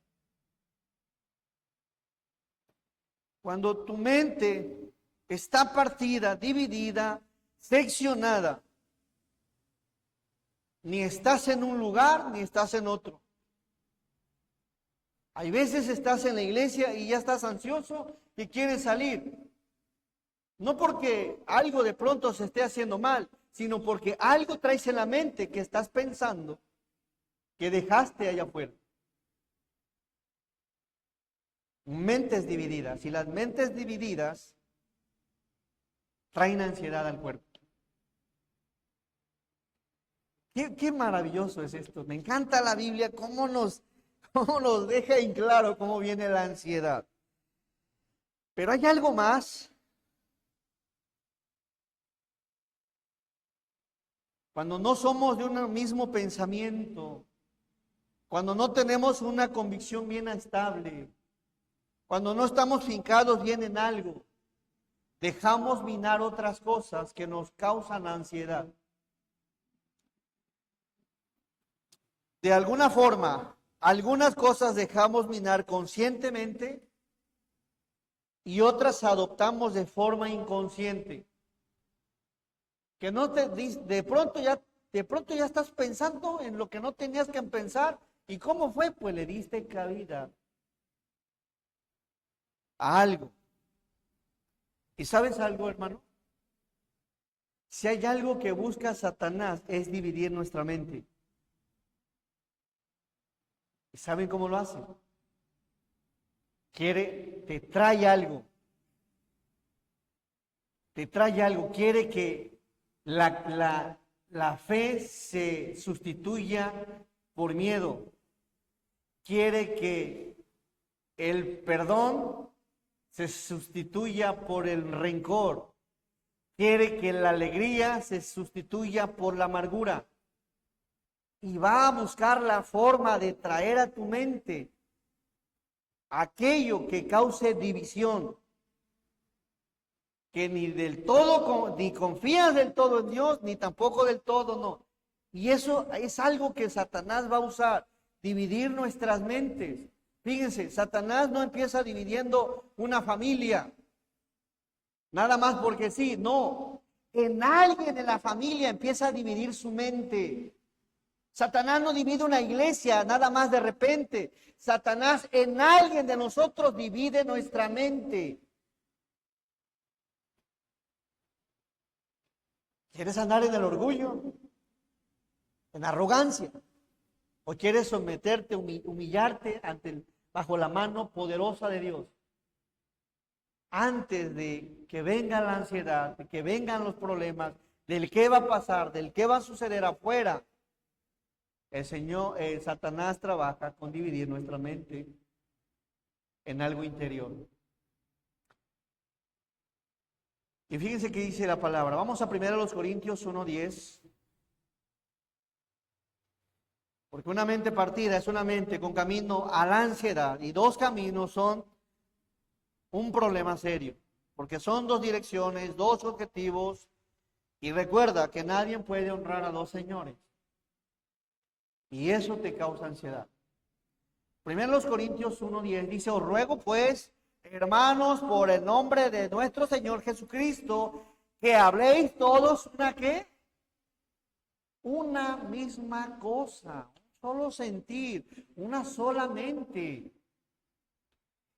Cuando tu mente está partida, dividida, seccionada, ni estás en un lugar, ni estás en otro. Hay veces estás en la iglesia y ya estás ansioso y quieres salir. No porque algo de pronto se esté haciendo mal, sino porque algo traes en la mente que estás pensando que dejaste allá afuera. Mentes divididas. Y las mentes divididas traen ansiedad al cuerpo. Qué maravilloso es esto. Me encanta la Biblia, cómo nos deja en claro cómo viene la ansiedad. Pero hay algo más. Cuando no somos de un mismo pensamiento, cuando no tenemos una convicción bien estable, cuando no estamos fincados bien en algo, dejamos minar otras cosas que nos causan ansiedad. De alguna forma, algunas cosas dejamos minar conscientemente y otras adoptamos de forma inconsciente. Que no te de pronto ya estás pensando en lo que no tenías que pensar. ¿Y cómo fue? Pues le diste cabida a algo. ¿Y sabes algo, hermano? Si hay algo que busca Satanás es dividir nuestra mente. ¿Y saben cómo lo hace? Te trae algo. Te trae algo. Quiere que la fe se sustituya por miedo. Quiere que el perdón se sustituya por el rencor. Quiere que la alegría se sustituya por la amargura. y va a buscar la forma de traer a tu mente aquello que cause división, que ni del todo, ni confías del todo en Dios, ni tampoco del todo no. Y eso es algo que Satanás va a usar, dividir nuestras mentes. Fíjense, Satanás no empieza dividiendo una familia, nada más porque sí, no. En alguien de la familia empieza a dividir su mente. Satanás no divide una iglesia nada más de repente. Satanás en alguien de nosotros divide nuestra mente. ¿Quieres andar en el orgullo? ¿En arrogancia? ¿O quieres someterte, humillarte bajo la mano poderosa de Dios? Antes de que venga la ansiedad, de que vengan los problemas, del qué va a pasar, del qué va a suceder afuera, Satanás trabaja con dividir nuestra mente en algo interior. Y fíjense qué dice la palabra. Vamos a 1 Corintios 1:10. Porque una mente partida es una mente con camino a la ansiedad. Y dos caminos son un problema serio. Porque son dos direcciones, dos objetivos. Y recuerda que nadie puede honrar a dos señores. Y eso te causa ansiedad. 1 Corintios 1:10 dice: os ruego pues, hermanos, por el nombre de nuestro Señor Jesucristo, que habléis todos una ¿qué? Una misma cosa, un solo sentir, una sola mente.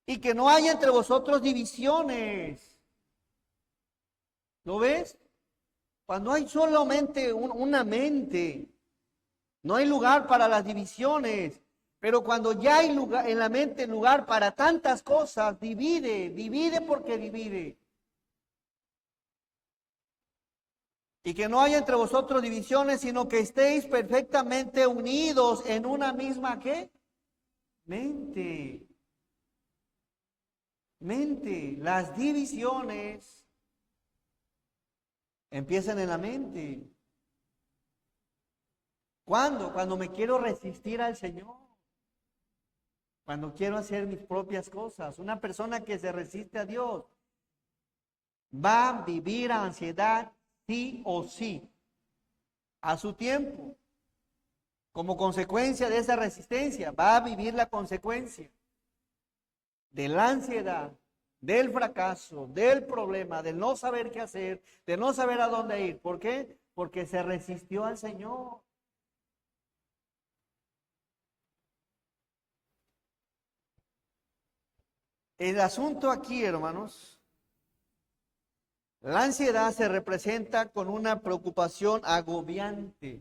Y que no haya entre vosotros divisiones. ¿Lo ves? Cuando hay solamente una mente, no hay lugar para las divisiones. Pero cuando ya hay lugar, en la mente lugar para tantas cosas, divide porque divide. Y que no haya entre vosotros divisiones, sino que estéis perfectamente unidos en una misma ¿qué? Mente. Mente. Las divisiones empiezan en la mente. ¿Cuándo? Cuando me quiero resistir al Señor. Cuando quiero hacer mis propias cosas. Una persona que se resiste a Dios va a vivir ansiedad sí o sí, a su tiempo. Como consecuencia de esa resistencia, va a vivir la consecuencia de la ansiedad, del fracaso, del problema, del no saber qué hacer, de no saber a dónde ir. ¿Por qué? Porque se resistió al Señor. El asunto aquí, hermanos, la ansiedad se representa con una preocupación agobiante.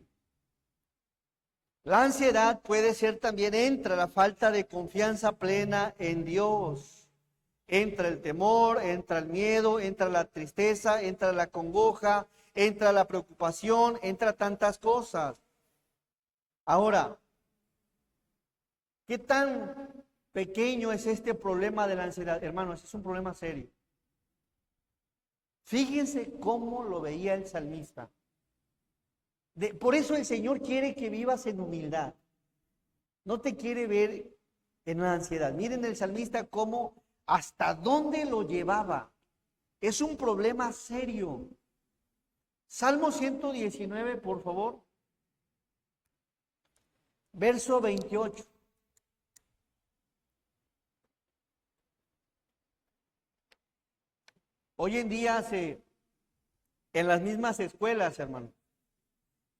La ansiedad puede ser también entre la falta de confianza plena en Dios. Entra el temor, entra el miedo, entra la tristeza, entra la congoja, entra la preocupación, entra tantas cosas. Ahora, ¿qué tan pequeño es este problema de la ansiedad? Hermanos, es un problema serio. Fíjense cómo lo veía el salmista. Por eso el Señor quiere que vivas en humildad. No te quiere ver en la ansiedad. Miren el salmista cómo, hasta dónde lo llevaba. Es un problema serio. Salmo 119, por favor. Verso 28. Hoy en día en las mismas escuelas, hermano,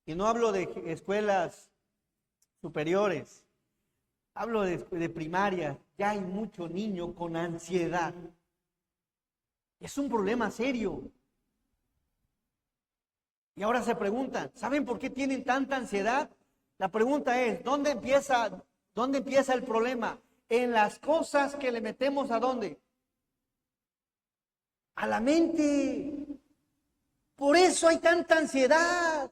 y no hablo de escuelas superiores, hablo de primaria, ya hay mucho niño con ansiedad. Es un problema serio. Y ahora se preguntan, ¿saben por qué tienen tanta ansiedad? La pregunta es, ¿dónde empieza el problema? En las cosas que le metemos ¿a dónde? A la mente. Por eso hay tanta ansiedad.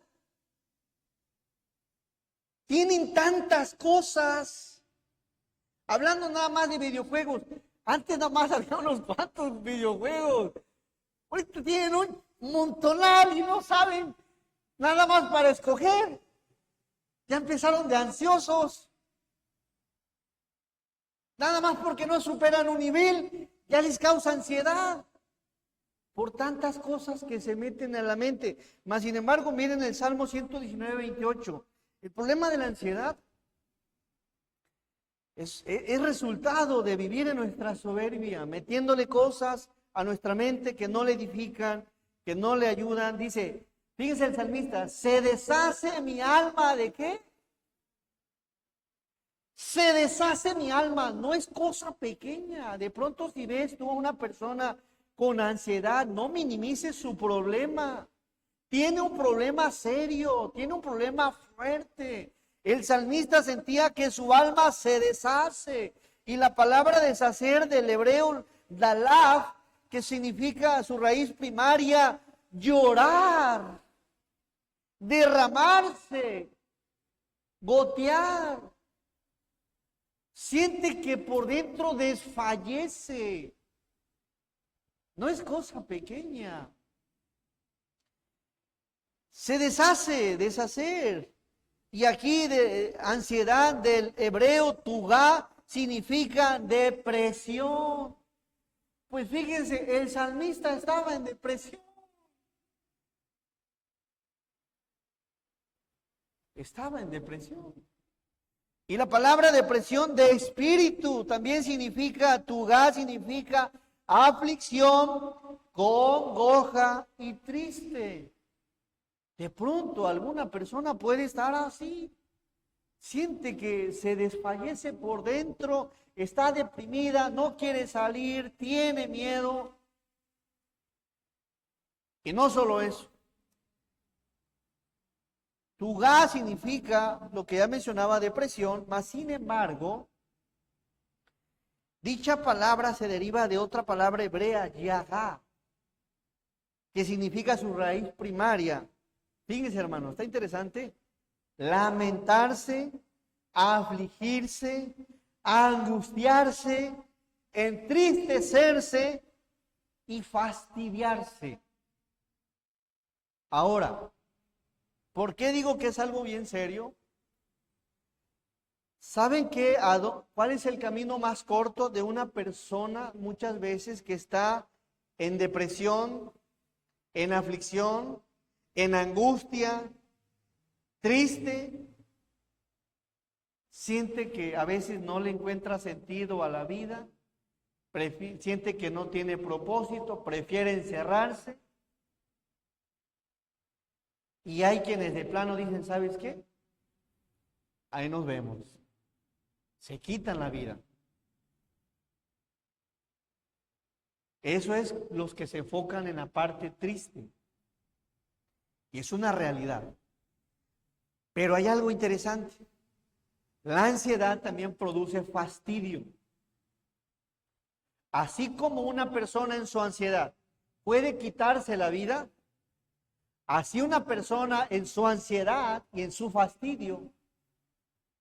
Tienen tantas cosas. Hablando nada más de videojuegos. Antes nada más había unos cuantos videojuegos. Ahorita tienen un montonal y no saben nada más para escoger. Ya empezaron de ansiosos. Nada más porque no superan un nivel, ya les causa ansiedad. Por tantas cosas que se meten en la mente. Mas, sin embargo, miren el Salmo 119, 28. El problema de la ansiedad es resultado de vivir en nuestra soberbia, metiéndole cosas a nuestra mente que no le edifican, que no le ayudan. Dice, fíjense el salmista, se deshace mi alma ¿de qué? Se deshace mi alma, no es cosa pequeña. De pronto si ves tú a una persona con ansiedad, no minimices su problema. Tiene un problema serio, tiene un problema fuerte. El salmista sentía que su alma se deshace. Y la palabra deshacer del hebreo, dalaf, que significa su raíz primaria, llorar, derramarse, gotear. Siente que por dentro desfallece. No es cosa pequeña. Se deshace, deshacer. Y aquí de ansiedad del hebreo tugá significa depresión. Pues fíjense, el salmista estaba en depresión. Estaba en depresión. Y la palabra depresión de espíritu también significa, tugá significa aflicción, congoja y triste. De pronto alguna persona puede estar así. Siente que se desfallece por dentro, está deprimida, no quiere salir, tiene miedo. Y no solo eso. Tugá significa lo que ya mencionaba, depresión, mas sin embargo, dicha palabra se deriva de otra palabra hebrea, yagá, que significa su raíz primaria. Fíjense, hermano, está interesante. Lamentarse, afligirse, angustiarse, entristecerse y fastidiarse. Ahora, ¿por qué digo que es algo bien serio? ¿Saben cuál es el camino más corto de una persona muchas veces que está en depresión, en aflicción, en angustia, triste? Siente que a veces no le encuentra sentido a la vida, siente que no tiene propósito, prefiere encerrarse. Y hay quienes de plano dicen, ¿sabes qué? Ahí nos vemos. Se quitan la vida. Eso es los que se enfocan en la parte triste. Y es una realidad. Pero hay algo interesante. La ansiedad también produce fastidio. Así como una persona en su ansiedad puede quitarse la vida, así una persona en su ansiedad y en su fastidio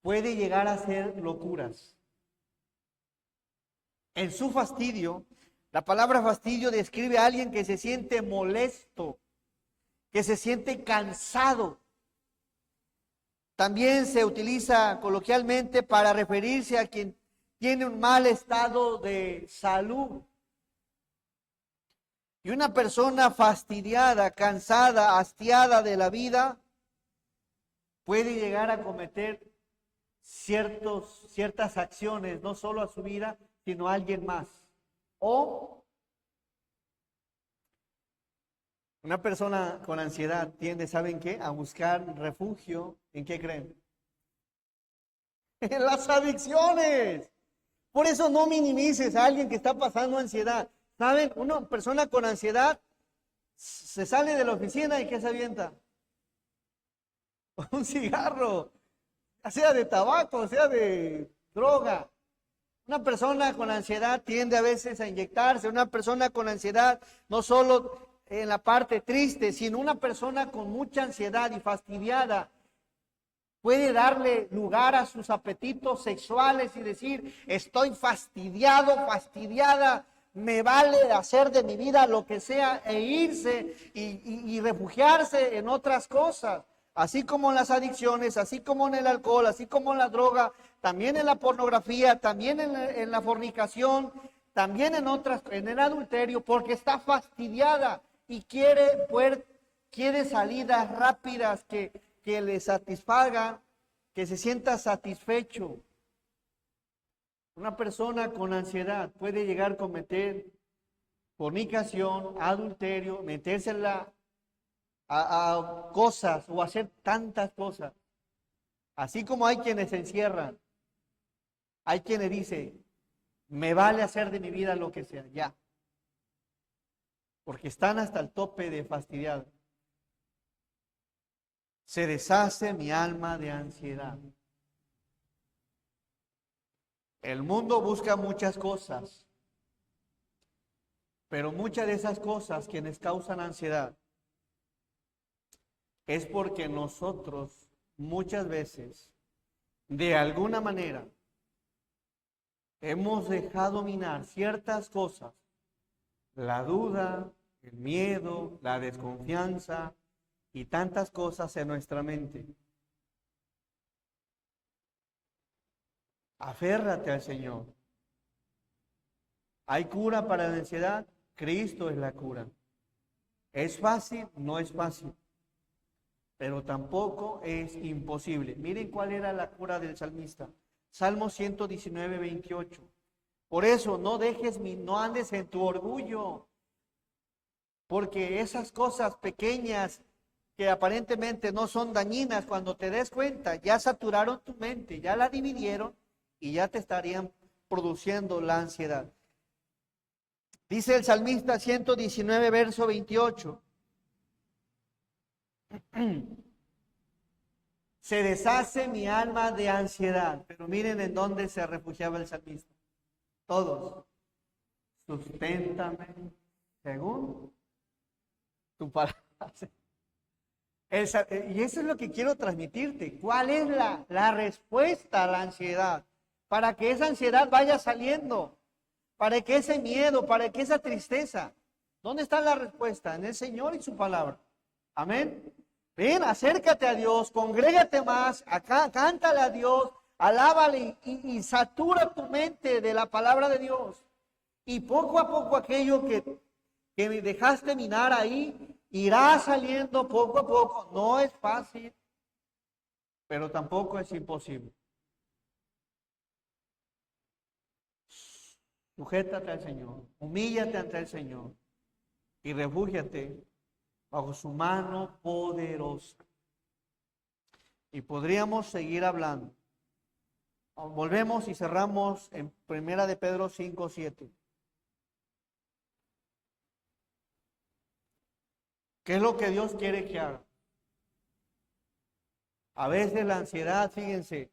puede llegar a hacer locuras. En su fastidio, la palabra fastidio describe a alguien que se siente molesto, que se siente cansado. También se utiliza coloquialmente para referirse a quien tiene un mal estado de salud. Y una persona fastidiada, cansada, hastiada de la vida, puede llegar a cometer ciertas acciones, no solo a su vida, sino a alguien más. O una persona con ansiedad tiende, ¿saben qué? A buscar refugio. ¿En qué creen? En las adicciones. Por eso no minimices a alguien que está pasando ansiedad. ¿Saben? Una persona con ansiedad se sale de la oficina y ¿qué se avienta? Un cigarro, sea de tabaco, sea de droga. Una persona con ansiedad tiende a veces a inyectarse. Una persona con ansiedad, no solo en la parte triste, sino una persona con mucha ansiedad y fastidiada, puede darle lugar a sus apetitos sexuales y decir, estoy fastidiado, fastidiada, me vale hacer de mi vida lo que sea e irse y refugiarse en otras cosas. Así como en las adicciones, así como en el alcohol, así como en la droga, también en la pornografía, también en la fornicación, también en otras, en el adulterio, porque está fastidiada y quiere salidas rápidas que le satisfagan, que se sienta satisfecho. Una persona con ansiedad puede llegar a cometer fornicación, adulterio, meterse a cosas o hacer tantas cosas. Así como hay quienes se encierran, hay quienes dicen, me vale hacer de mi vida lo que sea, ya. Porque están hasta el tope de fastidiar. Se deshace mi alma de ansiedad. El mundo busca muchas cosas, pero muchas de esas cosas quienes causan ansiedad es porque nosotros muchas veces, de alguna manera, hemos dejado dominar ciertas cosas, la duda, el miedo, la desconfianza y tantas cosas en nuestra mente. Aférrate al Señor. ¿Hay cura para la ansiedad? Cristo es la cura. ¿Es fácil? No es fácil, pero tampoco es imposible. Miren cuál era la cura del salmista. Salmo 119, 28. Por eso no andes en tu orgullo, porque esas cosas pequeñas que aparentemente no son dañinas, cuando te des cuenta, ya saturaron tu mente, ya la dividieron y ya te estarían produciendo la ansiedad. Dice el salmista 119, verso 28. Se deshace mi alma de ansiedad. Pero miren en dónde se refugiaba el salmista. Todos. Susténtame según tu palabra. Y eso es lo que quiero transmitirte. ¿Cuál es la respuesta a la ansiedad? Para que esa ansiedad vaya saliendo. Para que ese miedo, para que esa tristeza. ¿Dónde está la respuesta? En el Señor y su palabra. Amén. Ven, acércate a Dios, congrégate más, acá, cántale a Dios, alábale y satura tu mente de la palabra de Dios. Y poco a poco aquello que dejaste minar ahí, irá saliendo poco a poco. No es fácil, pero tampoco es imposible. Sujétate al Señor, humíllate ante el Señor y refúgiate bajo su mano poderosa. Y podríamos seguir hablando. Volvemos y cerramos en 1 de Pedro 5, 7. ¿Qué es lo que Dios quiere que haga? A veces la ansiedad, fíjense,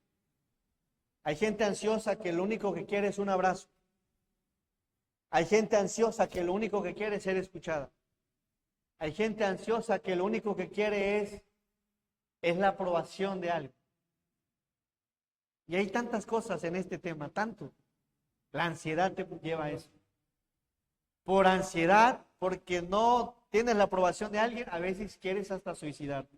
hay gente ansiosa que lo único que quiere es un abrazo. Hay gente ansiosa que lo único que quiere es ser escuchada. Hay gente ansiosa que lo único que quiere es la aprobación de algo. Y hay tantas cosas en este tema, tanto. La ansiedad te lleva a eso. Por ansiedad, porque no tienes la aprobación de alguien, a veces quieres hasta suicidarte.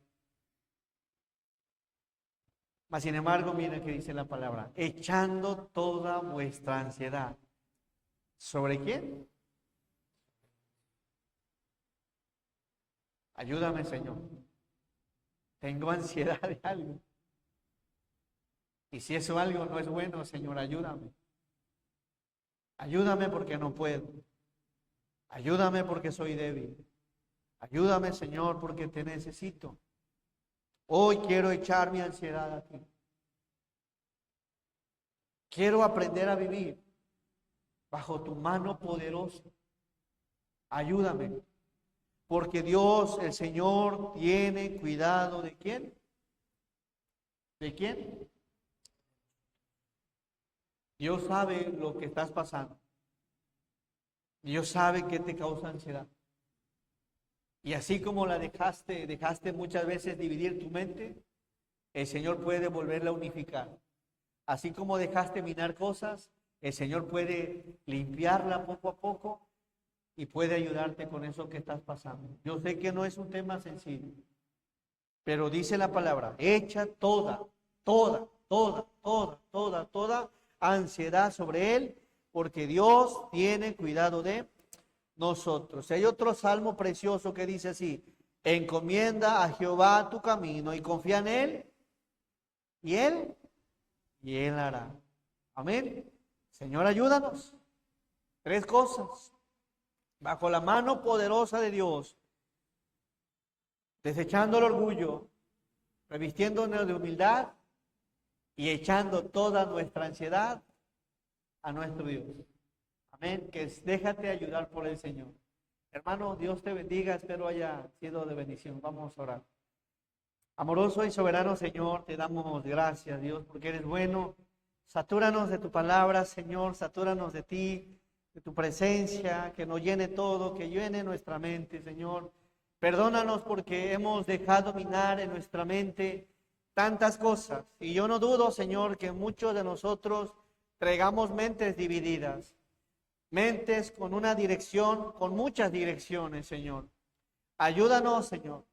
Mas sin embargo, miren que dice la palabra, echando toda vuestra ansiedad. ¿Sobre quién? Ayúdame, Señor. Tengo ansiedad de algo. Y si eso algo no es bueno, Señor, ayúdame. Ayúdame porque no puedo. Ayúdame porque soy débil. Ayúdame, Señor, porque te necesito. Hoy quiero echar mi ansiedad a ti. Quiero aprender a vivir bajo tu mano poderosa. Ayúdame. Porque Dios, el Señor, tiene cuidado de quién. ¿De quién? Dios sabe lo que estás pasando. Dios sabe qué te causa ansiedad. Y así como la dejaste muchas veces dividir tu mente, el Señor puede volverla a unificar. Así como dejaste minar cosas, el Señor puede limpiarla poco a poco y puede ayudarte con eso que estás pasando. Yo sé que no es un tema sencillo, Pero dice la palabra, echa toda ansiedad sobre Él, porque Dios tiene cuidado de nosotros. Hay otro salmo precioso que dice así, encomienda a Jehová tu camino y confía en Él, y Él hará. Amén. Señor, ayúdanos. Tres cosas. Bajo la mano poderosa de Dios, desechando el orgullo, revistiéndonos de humildad y echando toda nuestra ansiedad a nuestro Dios. Amén. Que déjate ayudar por el Señor. Hermano, Dios te bendiga. Espero haya sido de bendición. Vamos a orar. Amoroso y soberano Señor, te damos gracias, Dios, porque eres bueno. Satúranos de tu palabra, Señor. Satúranos de ti, de tu presencia, que nos llene todo, que llene nuestra mente, Señor. Perdónanos porque hemos dejado minar en nuestra mente tantas cosas. Y yo no dudo, Señor, que muchos de nosotros traigamos mentes divididas. Mentes con una dirección, con muchas direcciones, Señor. Ayúdanos, Señor,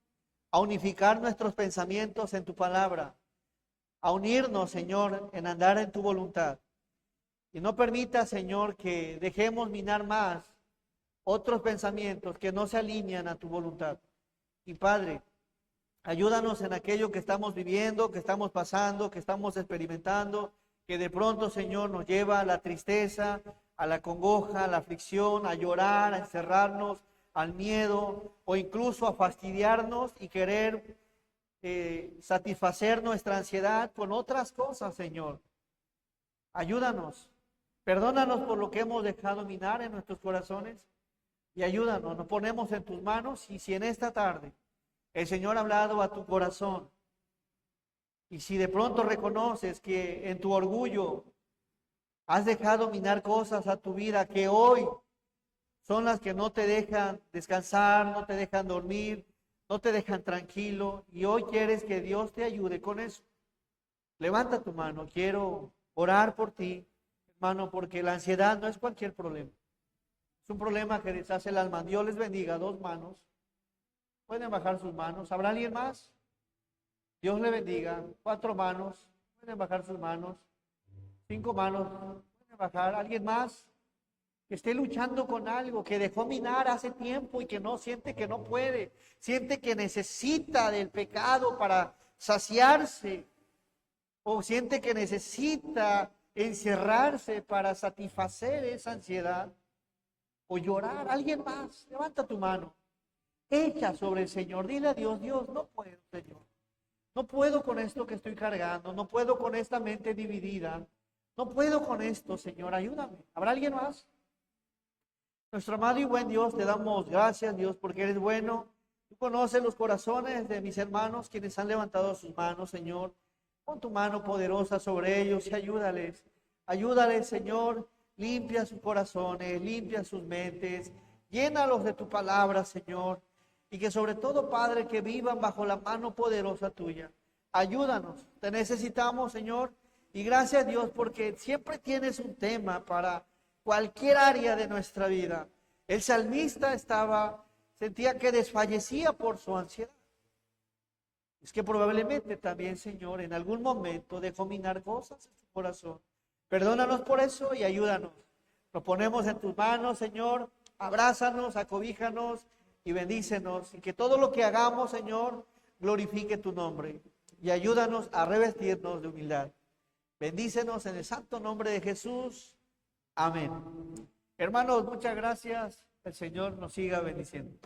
a unificar nuestros pensamientos en tu palabra, a unirnos, Señor, en andar en tu voluntad. Y no permita, Señor, que dejemos minar más otros pensamientos que no se alinean a tu voluntad. Y Padre, ayúdanos en aquello que estamos viviendo, que estamos pasando, que estamos experimentando, que de pronto, Señor, nos lleva a la tristeza, a la congoja, a la aflicción, a llorar, a encerrarnos, al miedo o incluso a fastidiarnos y querer satisfacer nuestra ansiedad con otras cosas, Señor. Ayúdanos, perdónanos por lo que hemos dejado minar en nuestros corazones y ayúdanos, nos ponemos en tus manos. Y si en esta tarde el Señor ha hablado a tu corazón y si de pronto reconoces que en tu orgullo has dejado minar cosas a tu vida que hoy son las que no te dejan descansar, no te dejan dormir, no te dejan tranquilo, y hoy quieres que Dios te ayude con eso, levanta tu mano. Quiero orar por ti, hermano, porque la ansiedad no es cualquier problema. Es un problema que deshace el alma. Dios les bendiga. 2 manos. Pueden bajar sus manos. ¿Habrá alguien más? Dios le bendiga. 4 manos. Pueden bajar sus manos. 5 manos. Pueden bajar. ¿Alguien más que esté luchando con algo, que dejó minar hace tiempo y que no siente que no puede? Siente que necesita del pecado para saciarse. O siente que necesita encerrarse para satisfacer esa ansiedad. O llorar. ¿Alguien más? Levanta tu mano. Echa sobre el Señor. Dile a Dios, Dios, no puedo, Señor. No puedo con esto que estoy cargando. No puedo con esta mente dividida. No puedo con esto, Señor. Ayúdame. ¿Habrá alguien más? Nuestro amado y buen Dios, te damos gracias, Dios, porque eres bueno. Tú conoces los corazones de mis hermanos, quienes han levantado sus manos, Señor. Pon tu mano poderosa sobre ellos y ayúdales. Ayúdales, Señor. Limpia sus corazones, limpia sus mentes, llénalos de tu palabra, Señor, y que sobre todo, Padre, que vivan bajo la mano poderosa tuya. Ayúdanos, te necesitamos, Señor, y gracias, Dios, porque siempre tienes un tema para cualquier área de nuestra vida. El salmista sentía que desfallecía por su ansiedad. Es que probablemente también, Señor, en algún momento dejó minar cosas en su corazón. Perdónanos por eso y ayúdanos. Nos ponemos en tus manos, Señor. Abrázanos, acobíjanos y bendícenos. Y que todo lo que hagamos, Señor, glorifique tu nombre. Y ayúdanos a revestirnos de humildad. Bendícenos en el santo nombre de Jesús. Amén. Hermanos, muchas gracias. El Señor nos siga bendiciendo.